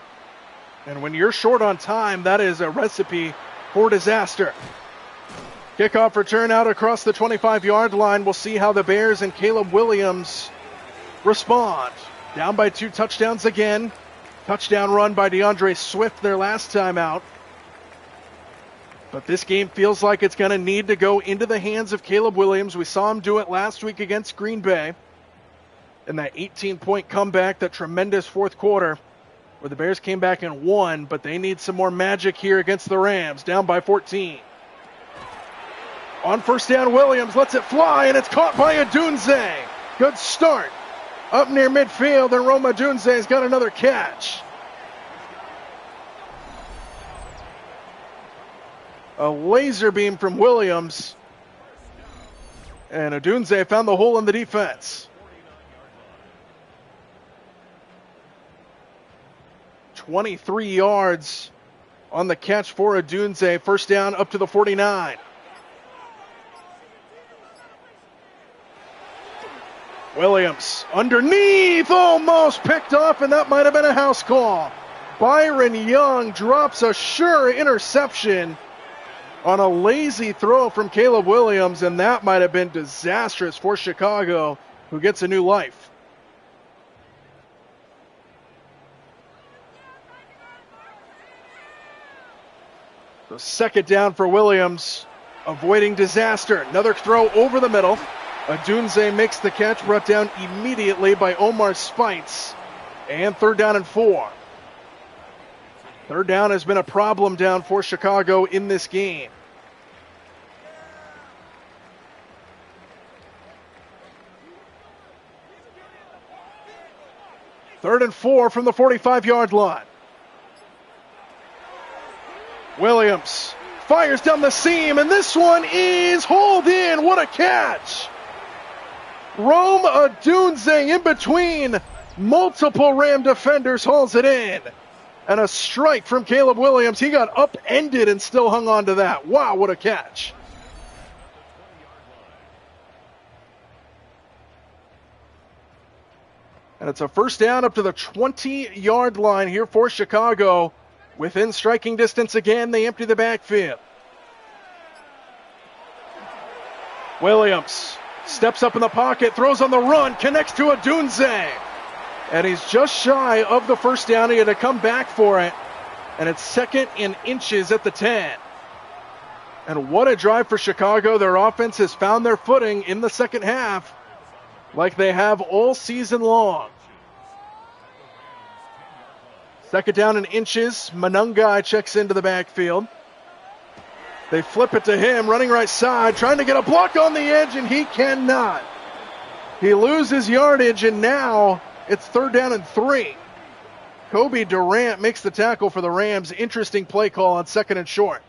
And when you're short on time, that is a recipe for disaster. Kickoff return out across the 25-yard line. We'll see how the Bears and Caleb Williams respond. Down by 2 touchdowns again. Touchdown run by DeAndre Swift their last time out. But this game feels like it's going to need to go into the hands of Caleb Williams. We saw him do it last week against Green Bay. In that 18-point comeback, that tremendous fourth quarter, where the Bears came back and won, but they need some more magic here against the Rams, down by 14. On first down, Williams lets it fly, and it's caught by Odunze. Good start. Up near midfield, and Rome Odunze's got another catch. A laser beam from Williams. And Odunze found the hole in the defense. 23 yards on the catch for Odunze. First down up to the 49. Williams underneath, almost picked off, and that might have been a house call. Byron Young drops a sure interception on a lazy throw from Caleb Williams, and that might have been disastrous for Chicago, who gets a new life. So second down for Williams, avoiding disaster. Another throw over the middle. Odunze makes the catch, brought down immediately by Omar Spites. And third down and 4. Third down has been a problem down for Chicago in this game. Third and 4 from the 45-yard line. Williams fires down the seam, and this one is hauled in. What a catch! Rome Odunze in between multiple Ram defenders hauls it in. And a strike from Caleb Williams. He got upended and still hung on to that. Wow, what a catch. And it's a first down up to the 20-yard line here for Chicago. Within striking distance again, they empty the backfield. Williams steps up in the pocket, throws on the run, connects to Odunze. And he's just shy of the first down. He had to come back for it. And it's second and inches at the 10. And what a drive for Chicago. Their offense has found their footing in the second half, like they have all season long. Second down and inches. Manungai checks into the backfield. They flip it to him, running right side, trying to get a block on the edge, and he cannot. He loses yardage, and now it's third down and 3. Kobe Durant makes the tackle for the Rams. Interesting play call on second and short.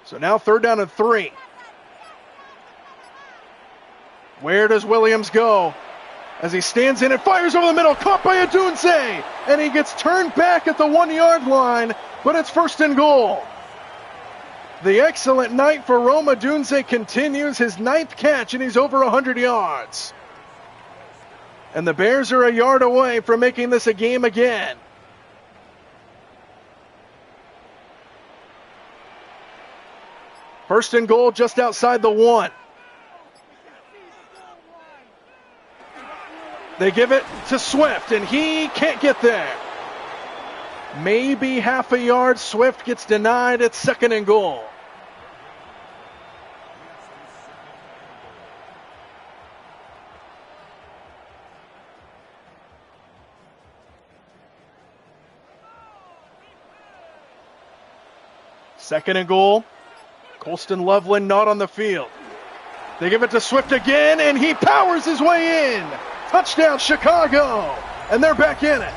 So now third down and 3. Where does Williams go? As he stands in and fires over the middle, caught by Odunze, and he gets turned back at the 1-yard line, but it's first and goal. The excellent night for Rome Odunze continues, his 9th catch, and he's over 100 yards. And the Bears are a yard away from making this a game again. First and goal just outside the 1. They give it to Swift, and he can't get there. Maybe half a yard. Swift gets denied. It's 2nd and goal. Second and goal. Colston Loveland not on the field. They give it to Swift again, and he powers his way in. Touchdown, Chicago. And they're back in it.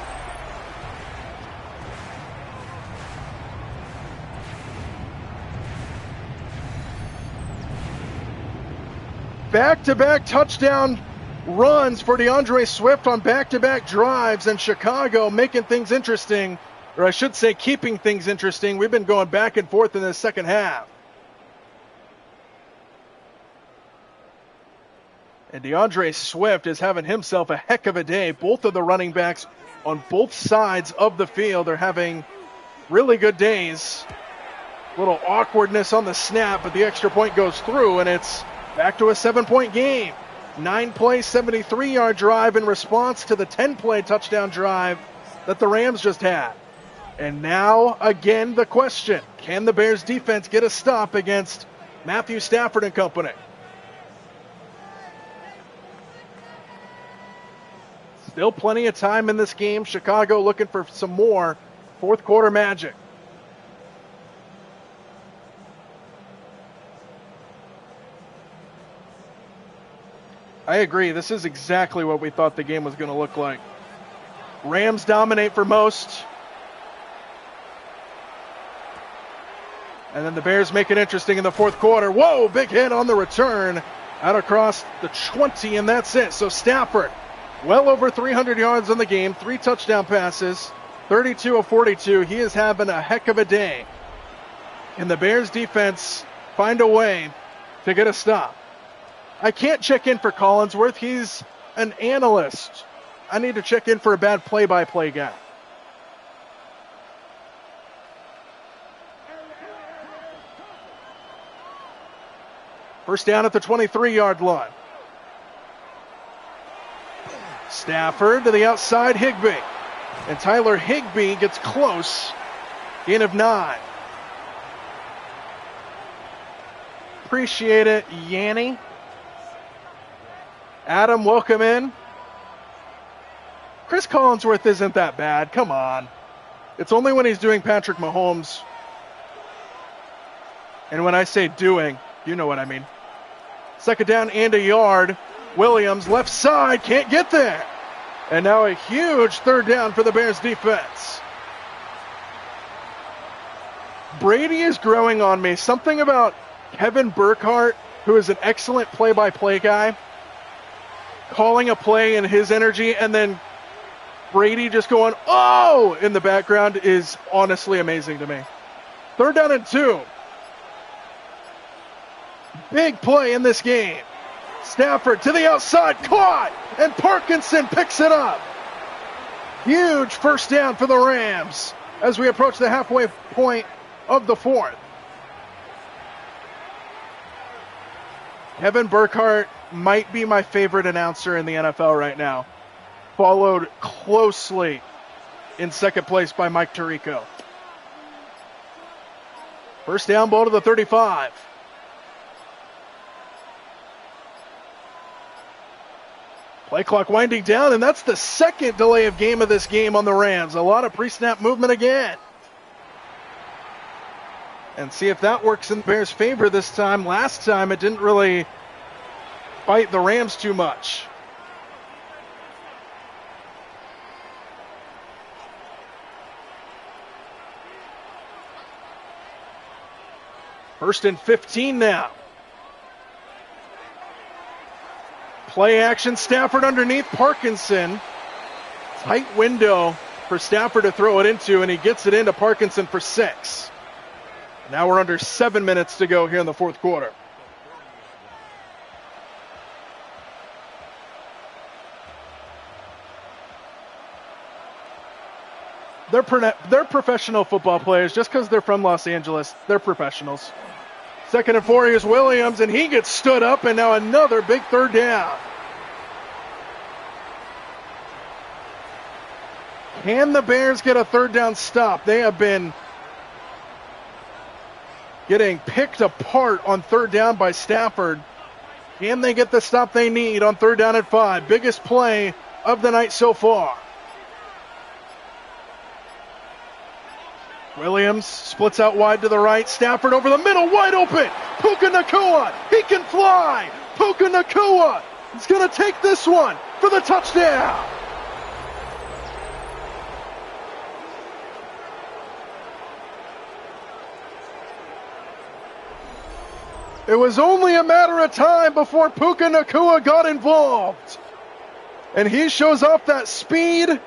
Back-to-back touchdown runs for DeAndre Swift on back-to-back drives, and Chicago making things interesting, or I should say keeping things interesting. We've been going back and forth in the second half. And DeAndre Swift is having himself a heck of a day. Both of the running backs on both sides of the field are having really good days. A little awkwardness on the snap, but the extra point goes through, and it's back to a 7-point game. 9-play, 73-yard drive in response to the 10-play touchdown drive that the Rams just had. And now, again, the question, can the Bears defense get a stop against Matthew Stafford and company? Still plenty of time in this game. Chicago looking for some more fourth quarter magic. I agree. This is exactly what we thought the game was going to look like. Rams dominate for most. And then the Bears make it interesting in the fourth quarter. Whoa, big hit on the return. Out across the 20, and that's it. So Stafford, well over 300 yards on the game, 3 touchdown passes, 32 of 42. He is having a heck of a day. And the Bears defense find a way to get a stop. I can't check in for Collinsworth. He's an analyst. I need to check in for a bad play-by-play guy. First down at the 23-yard line. Stafford to the outside, Higbee. And Tyler Higbee gets close. Gain of 9. Appreciate it, Yanni. Adam, welcome in. Chris Collinsworth isn't that bad. Come on. It's only when he's doing Patrick Mahomes. And when I say doing, you know what I mean. Second down and a yard. Williams, left side, can't get there. And now a huge third down for the Bears defense. Brady is growing on me. Something about Kevin Burkhardt, who is an excellent play-by-play guy, calling a play in his energy, and then Brady just going, oh, in the background is honestly amazing to me. Third down and 2. Big play in this game. Stafford to the outside, caught, and Parkinson picks it up. Huge first down for the Rams as we approach the halfway point of the fourth. Kevin Burkhardt might be my favorite announcer in the NFL right now, followed closely in second place by Mike Tirico. First down, ball to the 35. Play clock winding down, and that's the second delay of game of this game on the Rams. A lot of pre-snap movement again. And see if that works in the Bears' favor this time. Last time it didn't really bite the Rams too much. First and 15 now. Play action, Stafford underneath Parkinson. Tight window for Stafford to throw it into, and he gets it into Parkinson for 6. Now we're under 7 minutes to go here in the fourth quarter. They're professional football players. Just because they're from Los Angeles, they're professionals. Second and 4, here's Williams, and he gets stood up, and now another big third down. Can the Bears get a third down stop? They have been getting picked apart on third down by Stafford. Can they get the stop they need on third down at 5? Biggest play of the night so far. Williams splits out wide to the right. Stafford over the middle, wide open. Puka Nacua, he can fly. Puka Nacua is going to take this one for the touchdown. It was only a matter of time before Puka Nacua got involved. And he shows off that speed.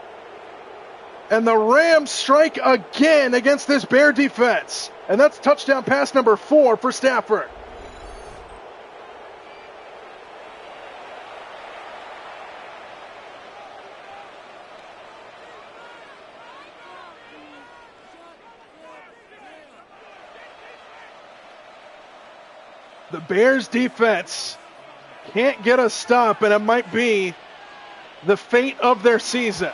And the Rams strike again against this Bear defense. And that's touchdown pass number 4 for Stafford. The Bears defense can't get a stop, and it might be the fate of their season.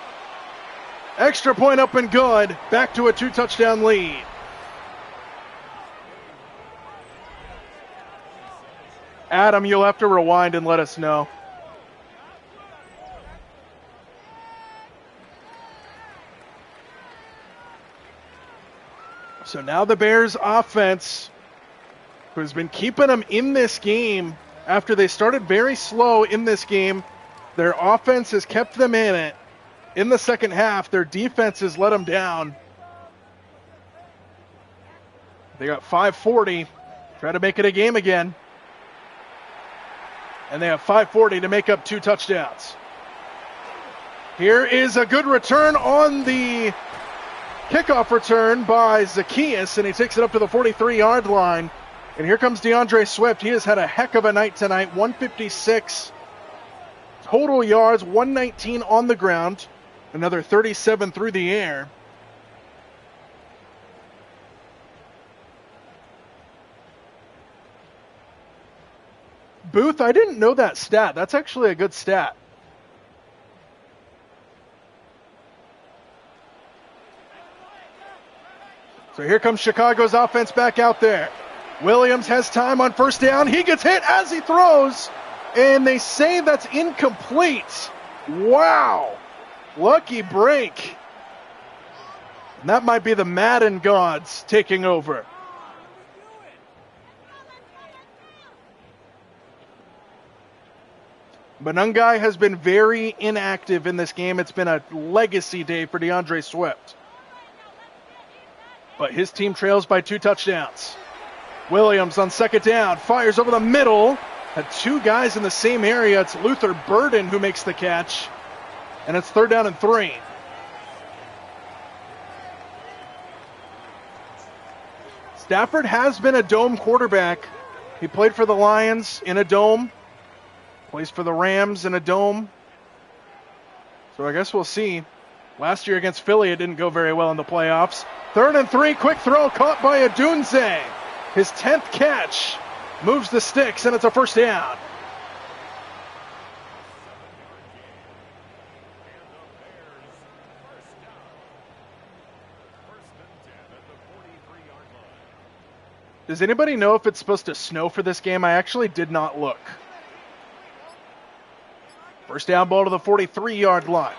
Extra point up and good. Back to a 2-touchdown lead. Adam, you'll have to rewind and let us know. So now the Bears offense, who's been keeping them in this game after they started very slow in this game, their offense has kept them in it. In the second half, their defense has let them down. They got 5:40, try to make it a game again. And they have 5:40 to make up 2 touchdowns. Here is a good return on the kickoff return by Zacchaeus, and he takes it up to the 43-yard line. And here comes DeAndre Swift. He has had a heck of a night tonight. 156 total yards, 119 on the ground, another 37 through the air. Booth, I didn't know that stat. That's actually a good stat. So here comes Chicago's offense back out there. Williams has time on first down. He gets hit as he throws, and they say that's incomplete. Wow. Lucky break. And that might be the Madden gods taking over. Benungai has been very inactive in this game. It's been a legacy day for DeAndre Swift. But his team trails by 2 touchdowns. Williams on second down, fires over the middle. Had 2 guys in the same area. It's Luther Burden who makes the catch. And it's 3rd down and 3. Stafford has been a dome quarterback. He played for the Lions in a dome. Plays for the Rams in a dome. So I guess we'll see. Last year against Philly, it didn't go very well in the playoffs. 3rd and 3, quick throw caught by Adunze. His 10th catch moves the sticks, and it's a first down. Does anybody know if it's supposed to snow for this game? I actually did not look. First down ball to the 43-yard line.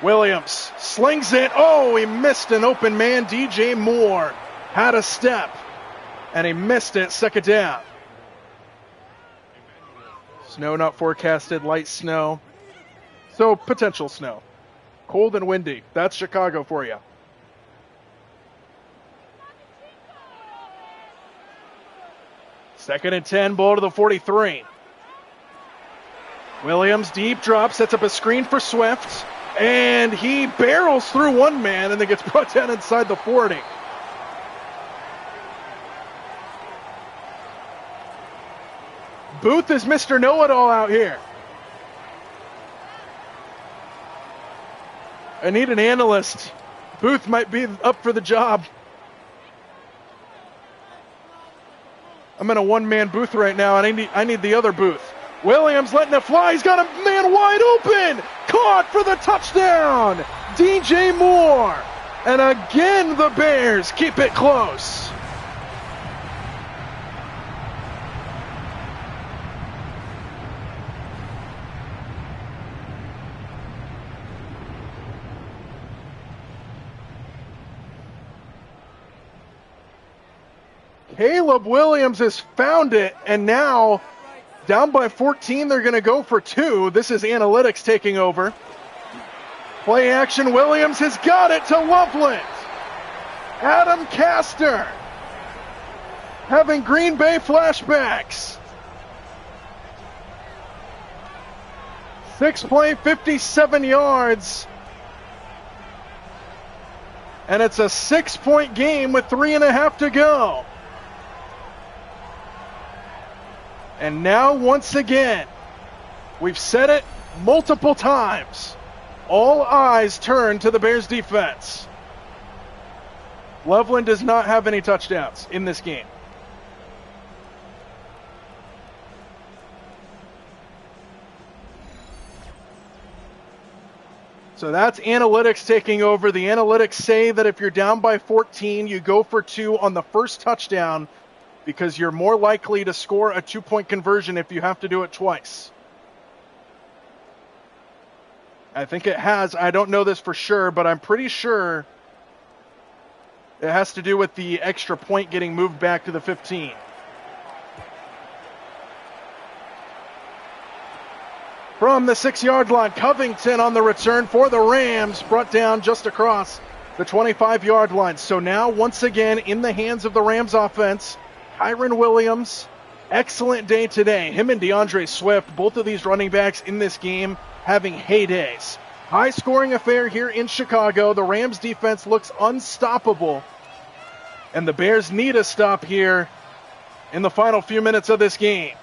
Williams slings it. Oh, he missed an open man. DJ Moore had a step, and he missed it. 2nd down. Snow not forecasted, light snow. So potential snow. Cold and windy. That's Chicago for you. Second and 10, ball to the 43. Williams, deep drop, sets up a screen for Swift, and he barrels through one man and then gets brought down inside the 40. Booth is Mr. Know-It-All out here. I need an analyst. Booth might be up for the job. I'm in a one-man booth right now, and I need the other Booth. Williams letting it fly. He's got a man wide open. Caught for the touchdown. DJ Moore. And again, the Bears keep it close. Caleb Williams has found it, and now down by 14, they're going to go for 2. This is analytics taking over. Play action, Williams has got it to Loveland. Adam Castor having Green Bay flashbacks. 6 play, 57 yards. And it's a 6-point game with 3.5 to go. And now, once again, we've said it multiple times, all eyes turn to the Bears defense. Loveland does not have any touchdowns in this game. So that's analytics taking over. The analytics say that if you're down by 14, you go for 2 on the first touchdown, because you're more likely to score a 2-point conversion if you have to do it twice. I think it has. I don't know this for sure, but I'm pretty sure it has to do with the extra point getting moved back to the 15. From the 6-yard line, Covington on the return for the Rams, brought down just across the 25-yard line. So now, once again, in the hands of the Rams offense, Kyren Williams, excellent day today. Him and DeAndre Swift, both of these running backs in this game having heydays. High-scoring affair here in Chicago. The Rams defense looks unstoppable, and the Bears need a stop here in the final few minutes of this game.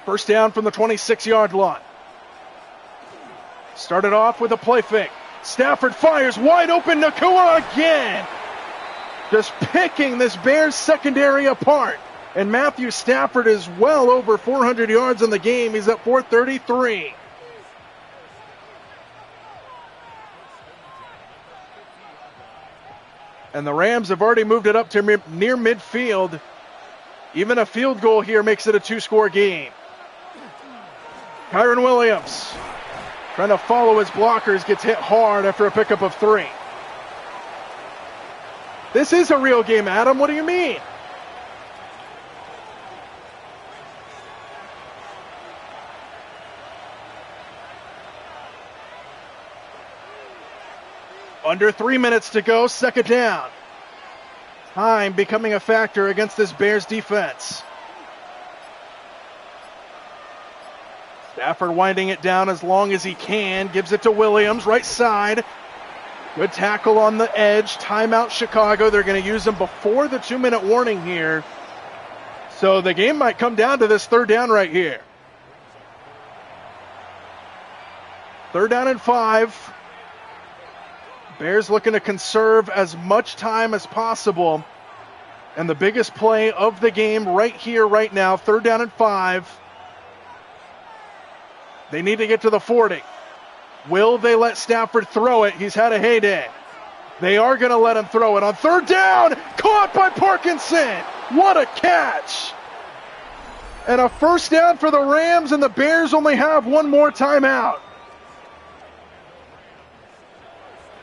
First down from the 26-yard line. Started off with a play fake. Stafford fires wide open. Nacua again. Just picking this Bears secondary apart. And Matthew Stafford is well over 400 yards in the game. He's at 433. And the Rams have already moved it up to near midfield. Even a field goal here makes it a 2-score game. Kyren Williams trying to follow his blockers, gets hit hard after a pickup of 3. This is a real game, Adam. What do you mean? Under 3 minutes to go, second down. Time becoming a factor against this Bears defense. Stafford winding it down as long as he can. Gives it to Williams, right side. Good tackle on the edge. Timeout Chicago. They're going to use him before the 2-minute warning here. So the game might come down to this third down right here. 3rd down and 5. Bears looking to conserve as much time as possible. And the biggest play of the game right here, right now. 3rd down and 5. They need to get to the 40. Will they let Stafford throw it? He's had a heyday. They are going to let him throw it on 3rd down. Caught by Parkinson. What a catch. And a first down for the Rams, and the Bears only have one more timeout.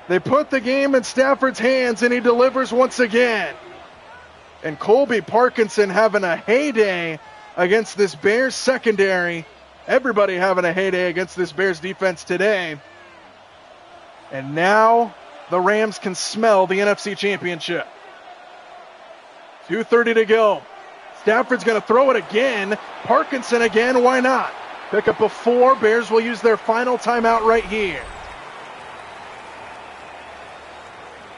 They put the game in Stafford's hands, and he delivers once again. And Colby Parkinson having a heyday against this Bears secondary. Everybody having a heyday against this Bears defense today. And now the Rams can smell the NFC Championship. 2:30 to go. Stafford's going to throw it again. Parkinson again, why not? Pick up a 4. Bears will use their final timeout right here.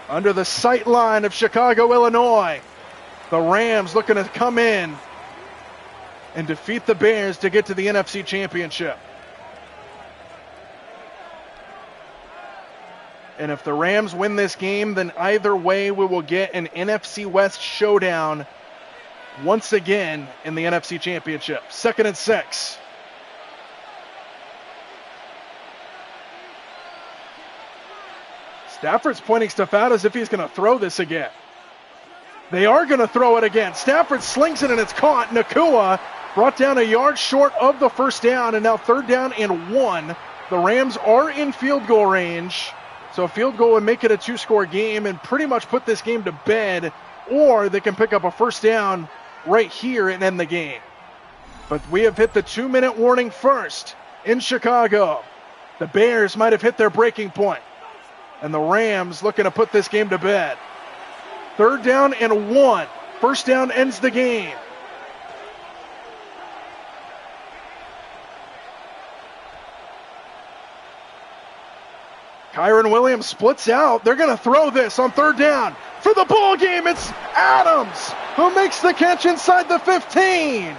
Under the sight line of Chicago, Illinois. The Rams looking to come in and defeat the Bears to get to the NFC Championship. And if the Rams win this game, then either way we will get an NFC West showdown once again in the NFC Championship. 2nd and 6. Stafford's pointing stuff out as if he's going to throw this again. They are going to throw it again. Stafford slings it and it's caught. Nakua brought down a yard short of the first down, and now 3rd down and 1. The Rams are in field goal range, so a field goal would make it a 2-score game and pretty much put this game to bed, or they can pick up a first down right here and end the game. But we have hit the 2-minute warning first in Chicago. The Bears might have hit their breaking point, and the Rams looking to put this game to bed. 3rd down and 1. First down ends the game. Kyron Williams splits out. They're going to throw this on 3rd down. For the ball game, it's Adams who makes the catch inside the 15.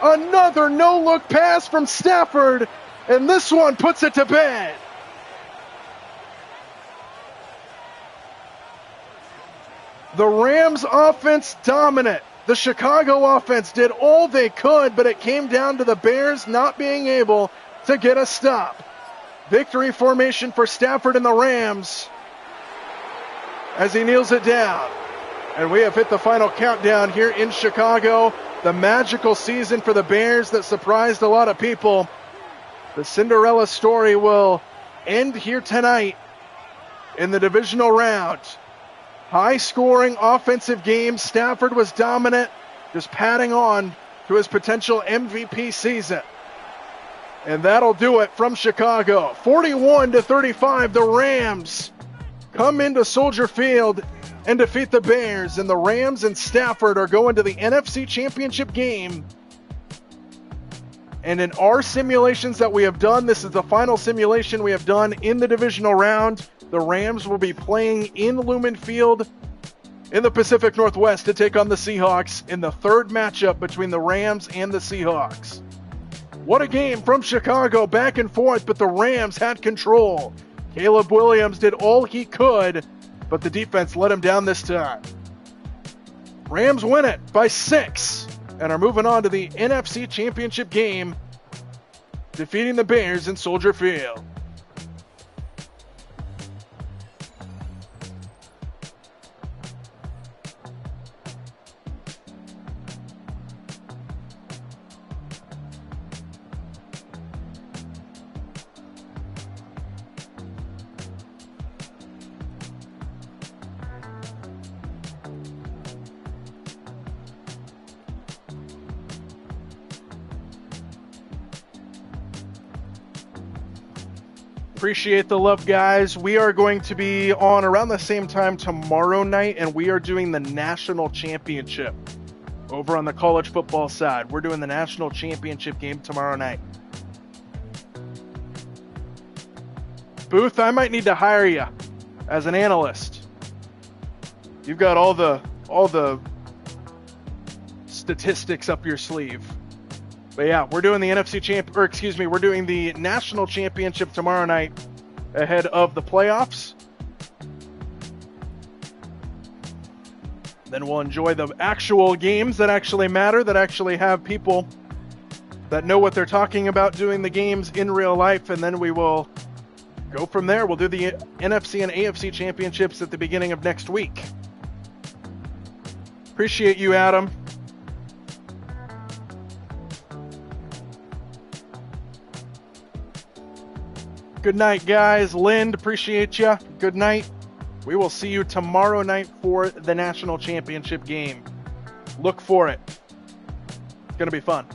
Another no-look pass from Stafford, and this one puts it to bed. The Rams offense dominant. The Chicago offense did all they could, but it came down to the Bears not being able to get a stop. Victory formation for Stafford and the Rams as he kneels it down. And we have hit the final countdown here in Chicago. The magical season for the Bears that surprised a lot of people. The Cinderella story will end here tonight in the divisional round. High-scoring offensive game. Stafford was dominant, just padding on to his potential MVP season. And that'll do it from Chicago. 41-35, the Rams come into Soldier Field and defeat the Bears. And the Rams and Stafford are going to the NFC Championship game. And in our simulations that we have done, this is the final simulation we have done in the divisional round. The Rams will be playing in Lumen Field in the Pacific Northwest to take on the Seahawks in the 3rd matchup between the Rams and the Seahawks. What a game from Chicago, back and forth, but the Rams had control. Caleb Williams did all he could, but the defense let him down this time. Rams win it by 6 and are moving on to the NFC Championship game, defeating the Bears in Soldier Field. Appreciate the love, guys. We are going to be on around the same time tomorrow night, and we are doing the national championship over on the college football side. We're doing the national championship game tomorrow night. Booth, I might need to hire you as an analyst. You've got all the statistics up your sleeve. But yeah, we're doing the we're doing the national championship tomorrow night ahead of the playoffs. Then we'll enjoy the actual games that actually matter, that actually have people that know what they're talking about doing the games in real life, and then we will go from there. We'll do the NFC and AFC championships at the beginning of next week. Appreciate you, Adam. Good night, guys. Lind, appreciate you. Good night. We will see you tomorrow night for the national championship game. Look for it. It's going to be fun.